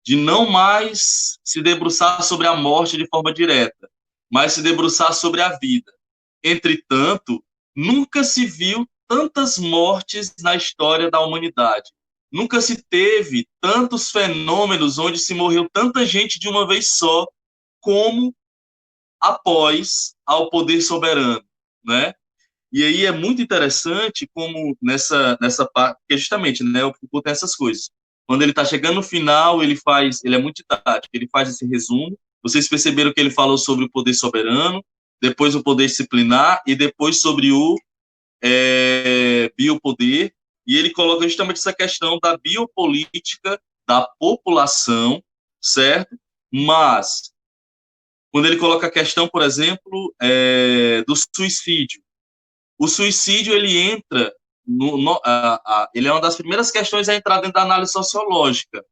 de não mais se debruçar sobre a morte de forma direta, mas se debruçar sobre a vida. Entretanto, nunca se viu tantas mortes na história da humanidade. Nunca se teve tantos fenômenos onde se morreu tanta gente de uma vez só, como após ao poder soberano, né? E aí é muito interessante como nessa parte, porque justamente, né, o Foucault tem essas coisas. Quando ele está chegando no final, ele é muito didático, ele faz esse resumo. Vocês perceberam que ele falou sobre o poder soberano, depois o poder disciplinar e depois sobre o biopoder, e ele coloca justamente essa questão da biopolítica da população, certo? Mas, quando ele coloca a questão, por exemplo, do suicídio, o suicídio, ele entra, ele é uma das primeiras questões a entrar dentro da análise sociológica.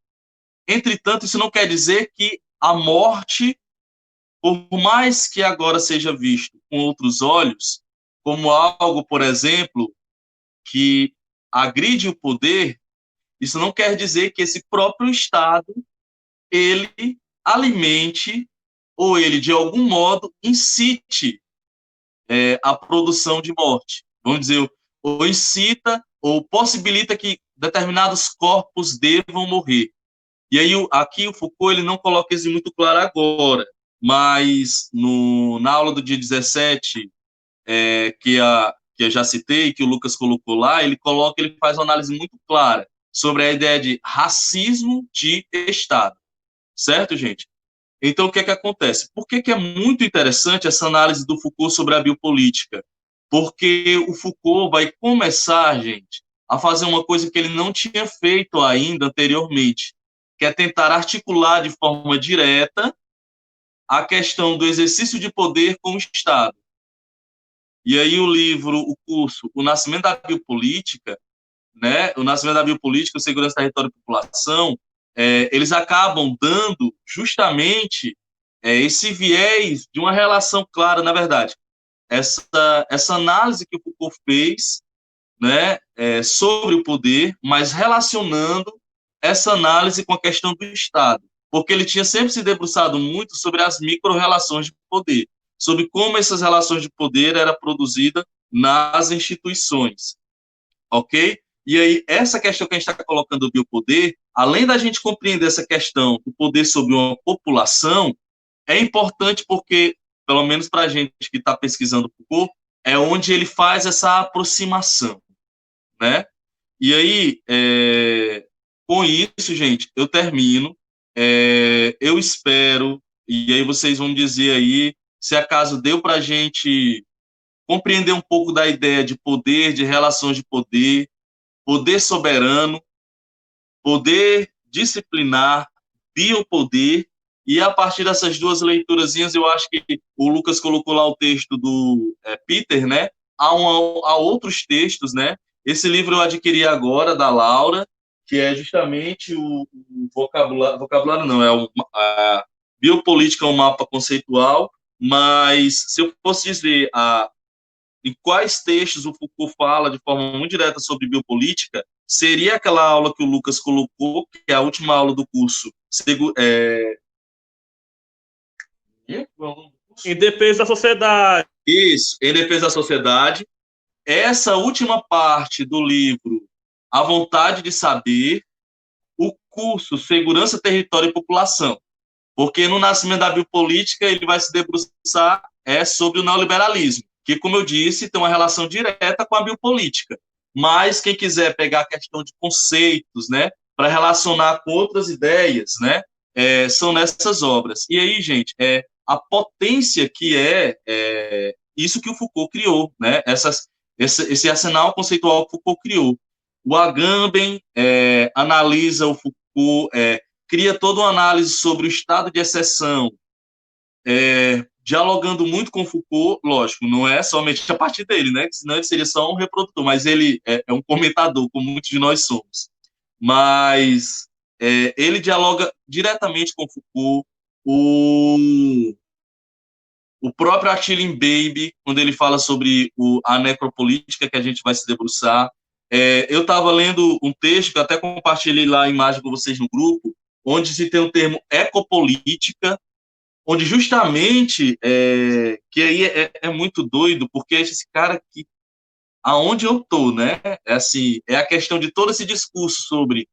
Entretanto, isso não quer dizer que a morte, por mais que agora seja visto com outros olhos, como algo, por exemplo, que agride o poder, isso não quer dizer que esse próprio Estado, ele alimente, ou ele, de algum modo, incite a produção de morte. Vamos dizer, ou incita, ou possibilita que determinados corpos devam morrer. E aí, aqui o Foucault, ele não coloca isso muito claro agora, mas na aula do dia 17, que eu já citei, que o Lucas colocou lá, ele faz uma análise muito clara sobre a ideia de racismo de Estado. Certo, gente? Então, o que é que acontece? Por que é muito interessante essa análise do Foucault sobre a biopolítica? Porque o Foucault vai começar, gente, a fazer uma coisa que ele não tinha feito ainda anteriormente, que é tentar articular de forma direta a questão do exercício de poder com o Estado. E aí o curso O Nascimento da Biopolítica, né, o Nascimento da Biopolítica, o Segurança, Território e População, eles acabam dando justamente esse viés de uma relação clara, na verdade, essa análise que o Foucault fez, né, sobre o poder, mas relacionando essa análise com a questão do Estado, porque ele tinha sempre se debruçado muito sobre as micro-relações de poder, sobre como essas relações de poder eram produzidas nas instituições, ok? E aí, essa questão que a gente está colocando do biopoder, além da gente compreender essa questão do poder sobre uma população, é importante porque, pelo menos para a gente que está pesquisando Foucault, é onde ele faz essa aproximação, né? E aí, com isso, gente, eu termino. Eu espero, e aí vocês vão dizer aí, se acaso deu para a gente compreender um pouco da ideia de poder, de relações de poder, poder soberano, poder disciplinar, biopoder, e a partir dessas duas leiturazinhas, eu acho que o Lucas colocou lá o texto do Peter, né? Há outros textos, né? Esse livro eu adquiri agora, da Laura, que é justamente o vocabulário não, a Biopolítica, um mapa conceitual, mas se eu fosse dizer em quais textos o Foucault fala de forma muito direta sobre biopolítica, seria aquela aula que o Lucas colocou, que é a última aula do curso. Em defesa da sociedade. Isso, em defesa da sociedade. Essa última parte do livro, A Vontade de Saber, o curso Segurança, Território e População. Porque no Nascimento da Biopolítica ele vai se debruçar sobre o neoliberalismo, que, como eu disse, tem uma relação direta com a biopolítica. Mas quem quiser pegar a questão de conceitos, né, para relacionar com outras ideias, né, são nessas obras. E aí, gente, a potência que isso que o Foucault criou, né, esse arsenal conceitual que o Foucault criou. O Agamben analisa o Foucault, cria toda uma análise sobre o estado de exceção, dialogando muito com Foucault, lógico, não é somente a partir dele, né? Senão ele seria só um reprodutor, mas ele é um comentador, como muitos de nós somos. Mas ele dialoga diretamente com Foucault, o próprio Attila Mbembe, quando ele fala sobre a necropolítica, que a gente vai se debruçar. Eu estava lendo um texto, que eu até compartilhei lá a imagem com vocês no grupo, onde se tem o termo ecopolítica, onde justamente, que aí é muito doido, porque esse cara que, aonde eu estou, né, assim, é a questão de todo esse discurso sobre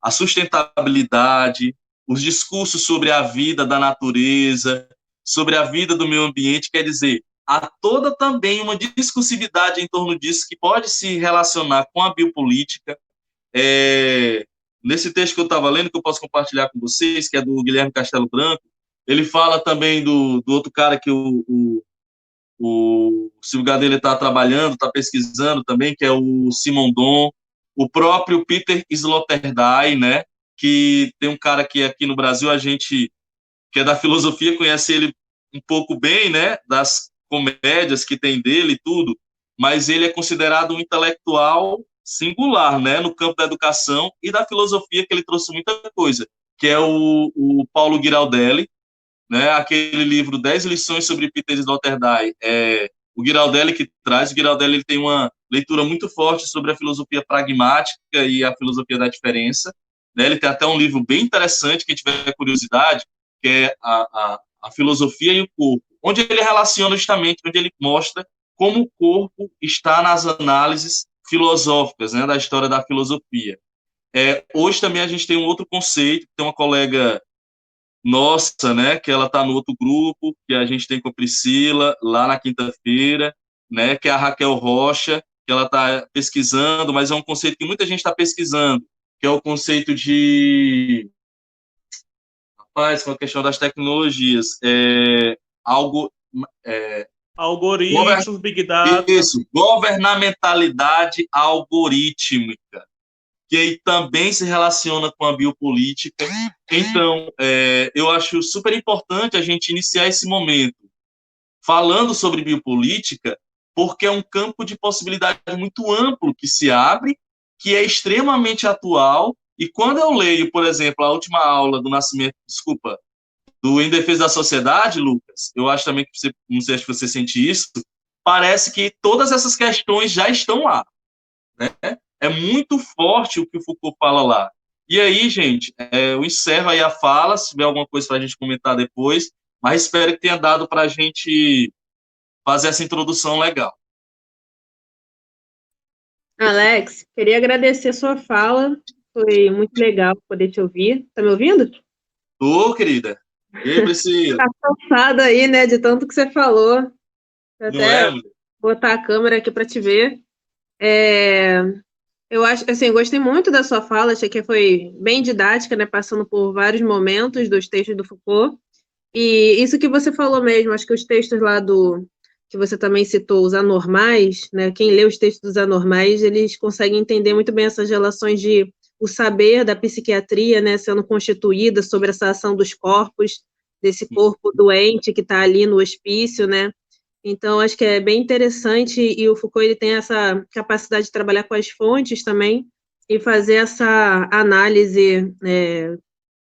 a sustentabilidade, os discursos sobre a vida da natureza, sobre a vida do meio ambiente, quer dizer, há toda também uma discursividade em torno disso que pode se relacionar com a biopolítica. Nesse texto que eu estava lendo, que eu posso compartilhar com vocês, que é do Guilherme Castelo Branco, ele fala também do outro cara que o Silvio Gadelha está trabalhando, está pesquisando também, que é o Simondon, o próprio Peter Sloterdijk, né, que tem um cara que aqui no Brasil, a gente que é da filosofia, conhece ele um pouco bem, né, das comédias que tem dele e tudo, mas ele é considerado um intelectual singular, né, no campo da educação e da filosofia, que ele trouxe muita coisa, que é o Paulo Giraldelli, né, aquele livro 10 lições sobre Peter Sloterdijk, o Giraldelli que traz. O Giraldelli ele tem uma leitura muito forte sobre a filosofia pragmática e a filosofia da diferença, né, ele tem até um livro bem interessante, quem tiver curiosidade, que é a filosofia e o corpo, onde ele relaciona justamente, onde ele mostra como o corpo está nas análises filosóficas, né, da história da filosofia. Hoje também a gente tem um outro conceito, tem uma colega nossa, né, que ela está no outro grupo, que a gente tem com a Priscila, lá na quinta-feira, né, que é a Raquel Rocha, que ela está pesquisando, mas é um conceito que muita gente está pesquisando, que é o conceito de... Rapaz, com a questão das tecnologias, algo... Algoritmos, Big Data. Isso, governamentalidade algorítmica. que aí também se relaciona com a biopolítica. Então, eu acho super importante a gente iniciar esse momento falando sobre biopolítica, porque é um campo de possibilidade muito amplo que se abre, que é extremamente atual, e quando eu leio, por exemplo, a última aula do Nascimento, desculpa, do Em Defesa da Sociedade, Lucas, eu acho também que você, não sei se você sente isso, parece que todas essas questões já estão lá, né? É muito forte o que o Foucault fala lá. E aí, gente, eu encerro aí a fala, se tiver alguma coisa para a gente comentar depois, mas espero que tenha dado para a gente fazer essa introdução legal. Alex, queria agradecer a sua fala, foi muito legal poder te ouvir. Tá me ouvindo? Tô, querida. E aí, Priscila? Tá cansada aí, né, de tanto que você falou. Vou Não até é, mulher? botar a câmera aqui para te ver. Eu acho, assim, gostei muito da sua fala, achei que foi bem didática, né, passando por vários momentos dos textos do Foucault. E isso que você falou mesmo, acho que os textos lá que você também citou, os anormais, né, quem lê os textos dos anormais, eles conseguem entender muito bem essas relações de o saber da psiquiatria, né, sendo constituída sobre essa ação dos corpos, desse corpo doente que está ali no hospício, né. Então, acho que é bem interessante, e o Foucault ele tem essa capacidade de trabalhar com as fontes também, e fazer essa análise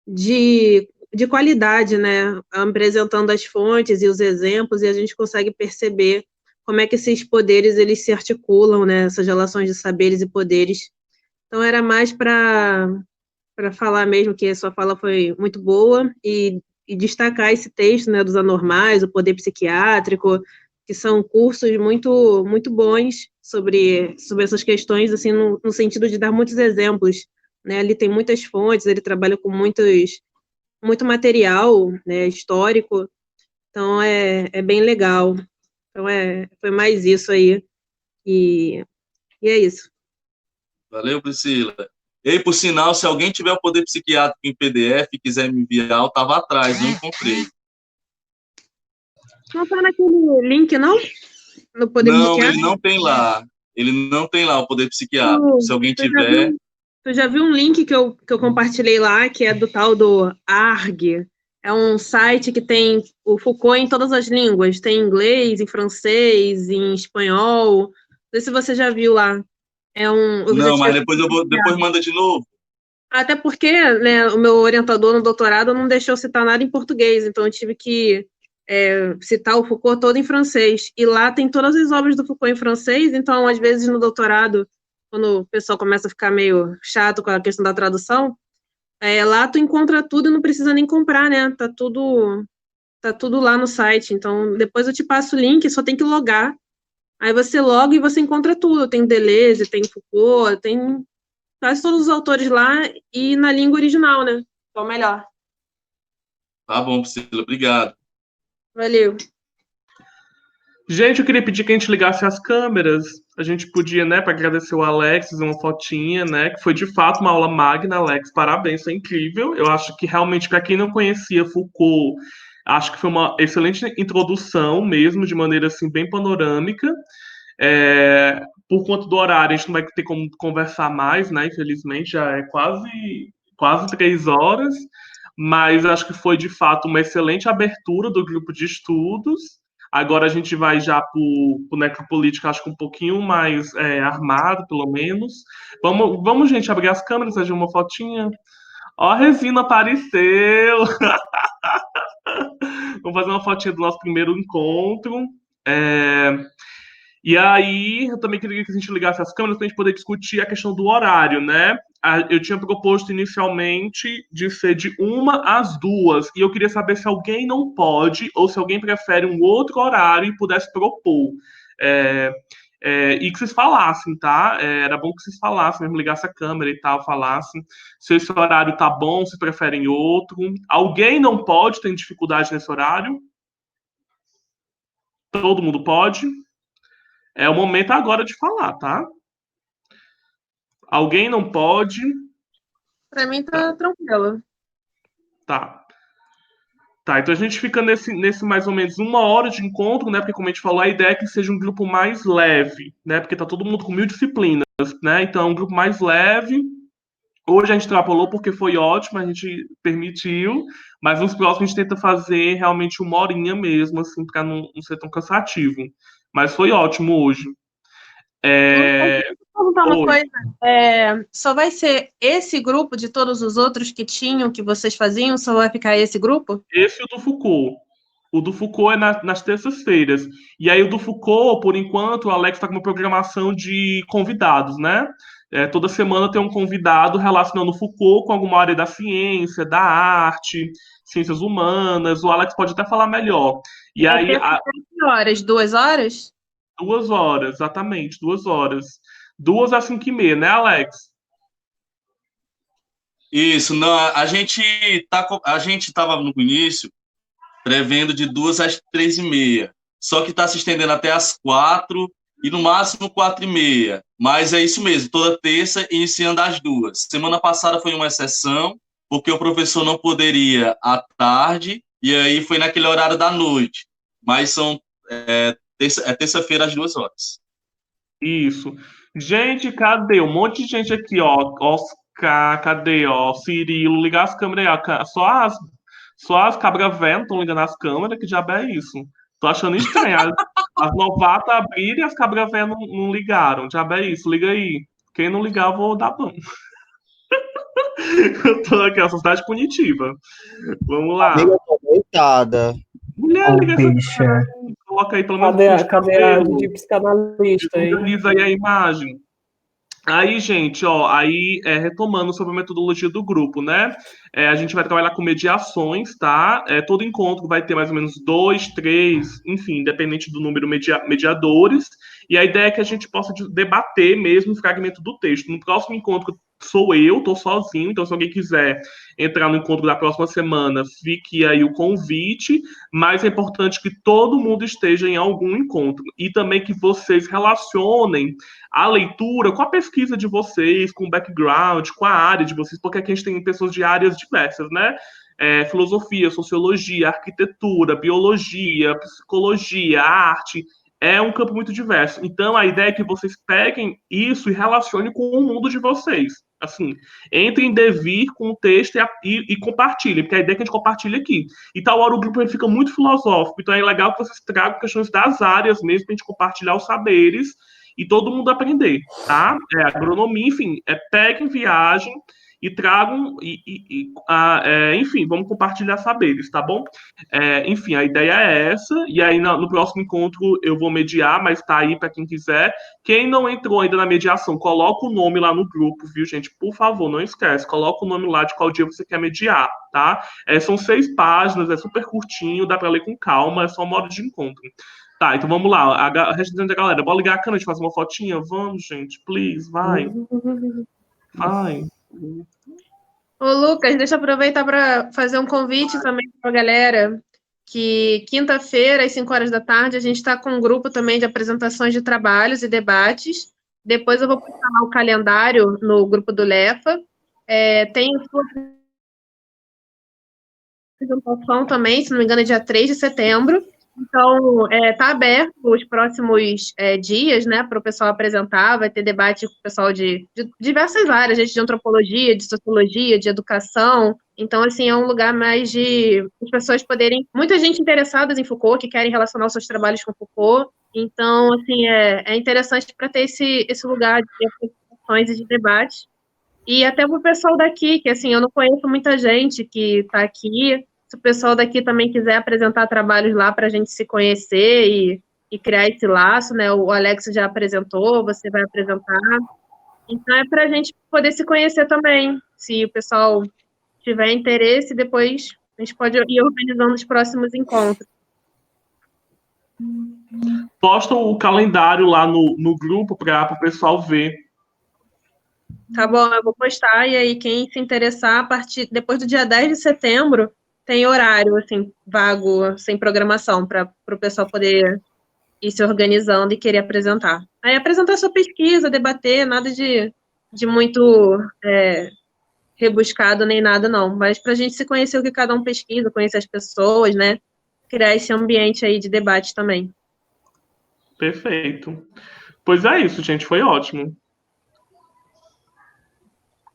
de qualidade, né, apresentando as fontes e os exemplos, e a gente consegue perceber como é que esses poderes eles se articulam, né, essas relações de saberes e poderes. Então, era mais para falar mesmo que a sua fala foi muito boa, e destacar esse texto, né, dos anormais, o poder psiquiátrico, que são cursos muito, muito bons sobre essas questões, assim, no sentido de dar muitos exemplos, né, ali tem muitas fontes, ele trabalha com muito material, né, histórico, então é bem legal. Então, foi mais isso aí, e é isso. Valeu, Priscila. E, por sinal, se alguém tiver o poder psiquiátrico em PDF e quiser me enviar, eu estava atrás, não encontrei. Não tá naquele link, não? No poder Não, psiquiátrico? ele não tem lá. Ele não tem lá o poder psiquiátrico. Se alguém tiver... Tu já viu um link que eu compartilhei lá, que é do tal do ARG? É um site que tem o Foucault em todas as línguas. Tem em inglês, em francês, em espanhol. Não sei se você já viu lá. Não, mas depois manda de novo. Até porque, né, o meu orientador no doutorado não deixou citar nada em português, então eu tive que citar o Foucault todo em francês. E lá tem todas as obras do Foucault em francês, então, às vezes, no doutorado, quando o pessoal começa a ficar meio chato com a questão da tradução, lá tu encontra tudo e não precisa nem comprar, né? Tá tudo lá no site. Então, depois eu te passo o link, só tem que logar. Aí você loga e você encontra tudo. Tem Deleuze, tem Foucault, tem quase todos os autores lá e na língua original, né? Que é o melhor. Tá bom, Priscila, obrigado. Valeu. Gente, eu queria pedir que a gente ligasse as câmeras. A gente podia, né, para agradecer o Alex, fazer uma fotinha, né, que foi de fato uma aula magna, Alex, parabéns, foi incrível. Eu acho que realmente, para quem não conhecia Foucault, acho que foi uma excelente introdução mesmo, de maneira assim, bem panorâmica. Por conta do horário, a gente não vai ter como conversar mais, né, infelizmente, já é quase 3 horas, mas acho que foi de fato uma excelente abertura do grupo de estudos. Agora a gente vai já para o necropolítica, acho que um pouquinho mais armado, pelo menos. Vamos, gente, abrir as câmeras, fazer uma fotinha. Ó, a Resina apareceu! Vamos fazer uma fotinha do nosso primeiro encontro. E aí, eu também queria que a gente ligasse as câmeras para a gente poder discutir a questão do horário, né? Eu tinha proposto inicialmente de ser de 1 às 2, e eu queria saber se alguém não pode, ou se alguém prefere um outro horário e pudesse propor. E que vocês falassem, tá? Era bom que vocês falassem, mesmo ligasse a câmera e tal, falassem se esse horário tá bom, se preferem outro. Alguém não pode, tem dificuldade nesse horário? Todo mundo pode? É o momento agora de falar, tá? Alguém não pode? Pra mim tá tranquilo. Tá. Tá, então a gente fica nesse mais ou menos 1 hora de encontro, né? Porque, como a gente falou, a ideia é que seja um grupo mais leve, né? Porque tá todo mundo com 1000 disciplinas, né? Então, é um grupo mais leve. Hoje a gente extrapolou porque foi ótimo, a gente permitiu, mas nos próximos a gente tenta fazer realmente 1 horinha mesmo, assim, para não ser tão cansativo. Mas foi ótimo hoje. Lucas, deixa eu perguntar uma Oi. coisa. Só vai ser esse grupo de todos os outros que tinham, que vocês faziam, só vai ficar esse grupo? Esse é o do Foucault. O do Foucault é nas terças-feiras. E aí o do Foucault, por enquanto, o Alex está com uma programação de convidados, né? Toda semana tem um convidado relacionando o Foucault com alguma área da ciência, da arte, ciências humanas. O Alex pode até falar melhor. E Vai aí, ser que horas? 2 horas? 2 horas, exatamente, 2 horas. 2 às 5h30, né, Alex? Isso, não, a gente estava no início prevendo de 2 às 3h30. Só que está se estendendo até às 4 e no máximo 4h30. Mas é isso mesmo, toda terça iniciando às 2. Semana passada foi uma exceção, porque o professor não poderia à tarde, e aí foi naquele horário da noite. Mas terça-feira às 2 horas. Isso. Gente, cadê? Um monte de gente aqui, ó. Oscar, cadê, ó? Cirilo, ligar as câmeras aí, ó. Só as cabras velhas estão ligando as câmeras, que diabo é isso? Tô achando estranho. As novatas abriram e as cabras velhas não ligaram. Diabo é isso? Liga aí. Quem não ligar, eu vou dar ban. Eu tô aqui, ó, sociedade punitiva. Vamos lá. Amiga, tô deitada. Mulher, Ô, liga essa bicha. câmera aí, coloca aí pelo menos Cadê, um a- de cadê a cabelo. de psicanalista aí? Organiza aí a imagem. Aí, gente, ó, retomando sobre a metodologia do grupo, né? A gente vai trabalhar com mediações, tá? Todo encontro vai ter mais ou menos 2, 3, enfim, independente do número mediadores. E a ideia é que a gente possa debater mesmo o fragmento do texto. No próximo encontro sou eu, tô sozinho, então se alguém quiser entrar no encontro da próxima semana, fique aí o convite, mas é importante que todo mundo esteja em algum encontro e também que vocês relacionem a leitura com a pesquisa de vocês, com o background, com a área de vocês, porque aqui a gente tem pessoas de áreas diversas, né? Filosofia, sociologia, arquitetura, biologia, psicologia, arte. É um campo muito diverso. Então, a ideia é que vocês peguem isso e relacionem com o mundo de vocês. Assim, entrem em devir com o texto e compartilhem, porque a ideia é que a gente compartilha aqui. E tal hora o grupo ele fica muito filosófico, então é legal que vocês tragam questões das áreas mesmo, para a gente compartilhar os saberes e todo mundo aprender, tá? Agronomia, enfim, peguem viagem e tragam, enfim, vamos compartilhar saberes, tá bom? Enfim, a ideia é essa, e aí no próximo encontro eu vou mediar, mas tá aí para quem quiser. Quem não entrou ainda na mediação, coloca o nome lá no grupo, viu, gente? Por favor, não esquece, coloca o nome lá de qual dia você quer mediar, tá? São 6 páginas, é super curtinho, dá para ler com calma, é só uma hora de encontro. Tá, então vamos lá. A restante da galera, bora ligar a câmera, a gente faz uma fotinha? Vamos, gente, please, vai. Vai. Ô, Lucas, deixa eu aproveitar para fazer um convite também para a galera, que quinta-feira, às 5 horas da tarde, a gente está com um grupo também de apresentações de trabalhos e debates. Depois eu vou postar lá o calendário no grupo do Lefa. Tem sua apresentação também, se não me engano, é dia 3 de setembro. Então, tá aberto os próximos dias, né, para o pessoal apresentar. Vai ter debate com o pessoal de diversas áreas, gente de antropologia, de sociologia, de educação. Então, assim, é um lugar mais de as pessoas poderem... Muita gente interessada em Foucault, que querem relacionar os seus trabalhos com Foucault. Então, assim, é interessante para ter esse lugar de apresentações e de debate. E até para o pessoal daqui, que, assim, eu não conheço muita gente que está aqui. Se o pessoal daqui também quiser apresentar trabalhos lá para a gente se conhecer e criar esse laço, né? O Alex já apresentou, você vai apresentar. Então, é para a gente poder se conhecer também. Se o pessoal tiver interesse, depois a gente pode ir organizando os próximos encontros. Posta o calendário lá no grupo para o pessoal ver. Tá bom, eu vou postar, e aí quem se interessar, depois do dia 10 de setembro, tem horário, assim, vago, sem programação, para o pessoal poder ir se organizando e querer apresentar. Aí apresentar sua pesquisa, debater, nada de muito rebuscado nem nada, não. Mas para a gente se conhecer o que cada um pesquisa, conhecer as pessoas, né? Criar esse ambiente aí de debate também. Perfeito. Pois é isso, gente, foi ótimo.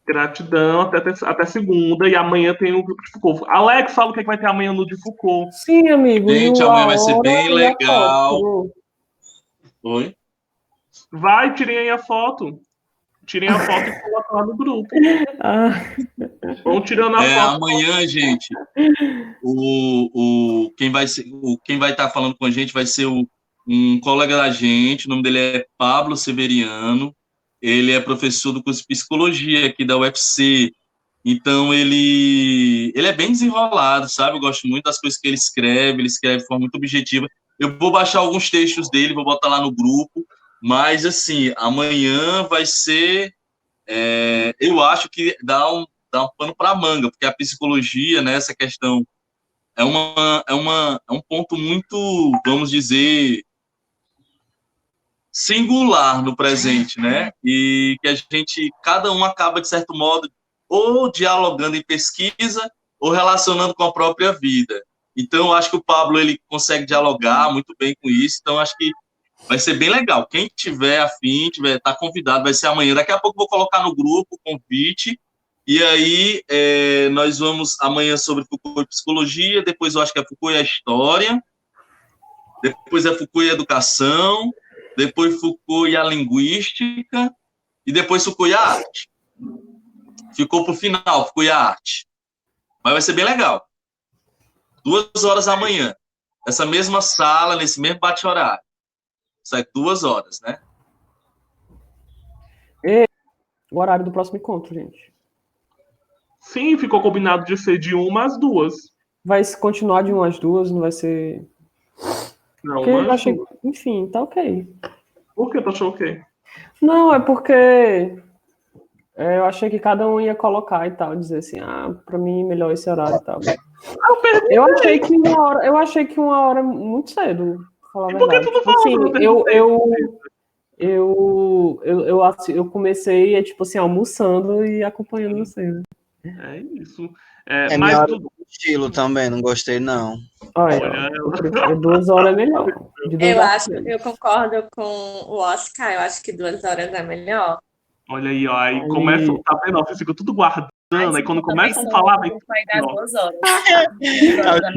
Gratidão, até segunda. E amanhã tem o grupo de Foucault. Alex, fala o que é que vai ter amanhã no de Foucault. Sim, amigo. Gente, E amanhã a vai ser hora bem e a foto, legal. por favor. Oi? Vai, tirem aí a foto. Tirem a foto e coloquem lá no grupo. Ah, Vão tirando a foto. Amanhã, gente, quem vai estar falando com a gente vai ser um colega da gente, o nome dele é Pablo Severiano, ele é professor do curso de Psicologia aqui da UFC, então ele é bem desenrolado, sabe? Eu gosto muito das coisas que ele escreve de forma muito objetiva. Eu vou baixar alguns textos dele, vou botar lá no grupo, mas, assim, amanhã vai ser eu acho que dá um pano para manga, porque a psicologia, né, essa questão é um ponto muito, vamos dizer, singular no presente, né? E que a gente, cada um acaba, de certo modo, ou dialogando em pesquisa ou relacionando com a própria vida. Então, eu acho que o Pablo ele consegue dialogar muito bem com isso. Então, acho que vai ser bem legal. Quem tiver afim, tá convidado, vai ser amanhã. Daqui a pouco eu vou colocar no grupo o convite. E aí nós vamos amanhã sobre Foucault e psicologia, depois eu acho que é Foucault e a história, depois é Foucault e a educação, depois Foucault e a linguística, e depois Foucault e a arte. Ficou pro final, Foucault e a arte. Mas vai ser bem legal. 2 horas amanhã. Essa mesma sala, nesse mesmo bate-horário. Sai 2 horas, né? o horário do próximo encontro, gente. Sim, ficou combinado de ser de 1 às 2. Vai se continuar de 1 às 2, não vai ser. Não, Porque eu mas achei. Enfim, tá ok. por que tu achou o quê? Não, é porque eu achei que cada um ia colocar e tal, dizer assim, pra mim melhor esse horário e tal. Eu achei que 1 hora é muito cedo, pra falar a Por que verdade. tu não Tipo falou? assim, Eu perguntei. eu comecei, tipo assim, almoçando e acompanhando você. Né? É isso. É Mas minha hora do estilo também, não gostei, não. Olha, 2 horas é melhor. De 2 Eu a acho, 3. eu concordo com o Oscar, eu acho que 2 horas é melhor. Olha aí, ó, aí começa, tá vendo? Vocês ficam tudo guardando, aí quando começam a falar, vem tudo vai dar ó. 2 horas. 2 horas é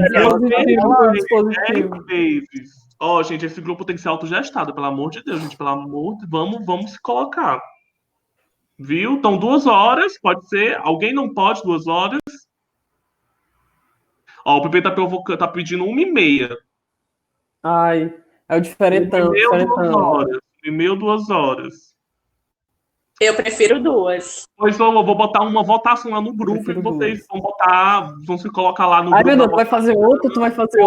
melhor. Positivo. Vezes. Ó, gente, esse grupo tem que ser autogestado, pelo amor de Deus, gente, pelo amor de vamos se colocar. Viu? Então, 2 horas, pode ser. Alguém não pode 2 horas? Ó, o PP tá pedindo 1h30. Ai, é o diferentão. 1h30 ou 2 horas. 1h30 ou 2 horas. Eu prefiro 2. Pois eu vou botar uma votação lá no grupo e vocês vão se colocar lá no Ai, grupo. meu Deus, tu vai fazer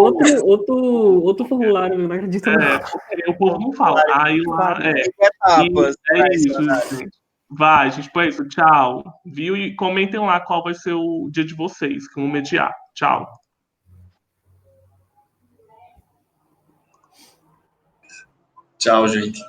outro formulário, eu não acredito. O povo não fala. Aí lá, etapas. É isso, gente. Vai, gente, põe isso. Tchau. Viu? E comentem lá qual vai ser o dia de vocês, que vão mediar. Tchau. Tchau, gente.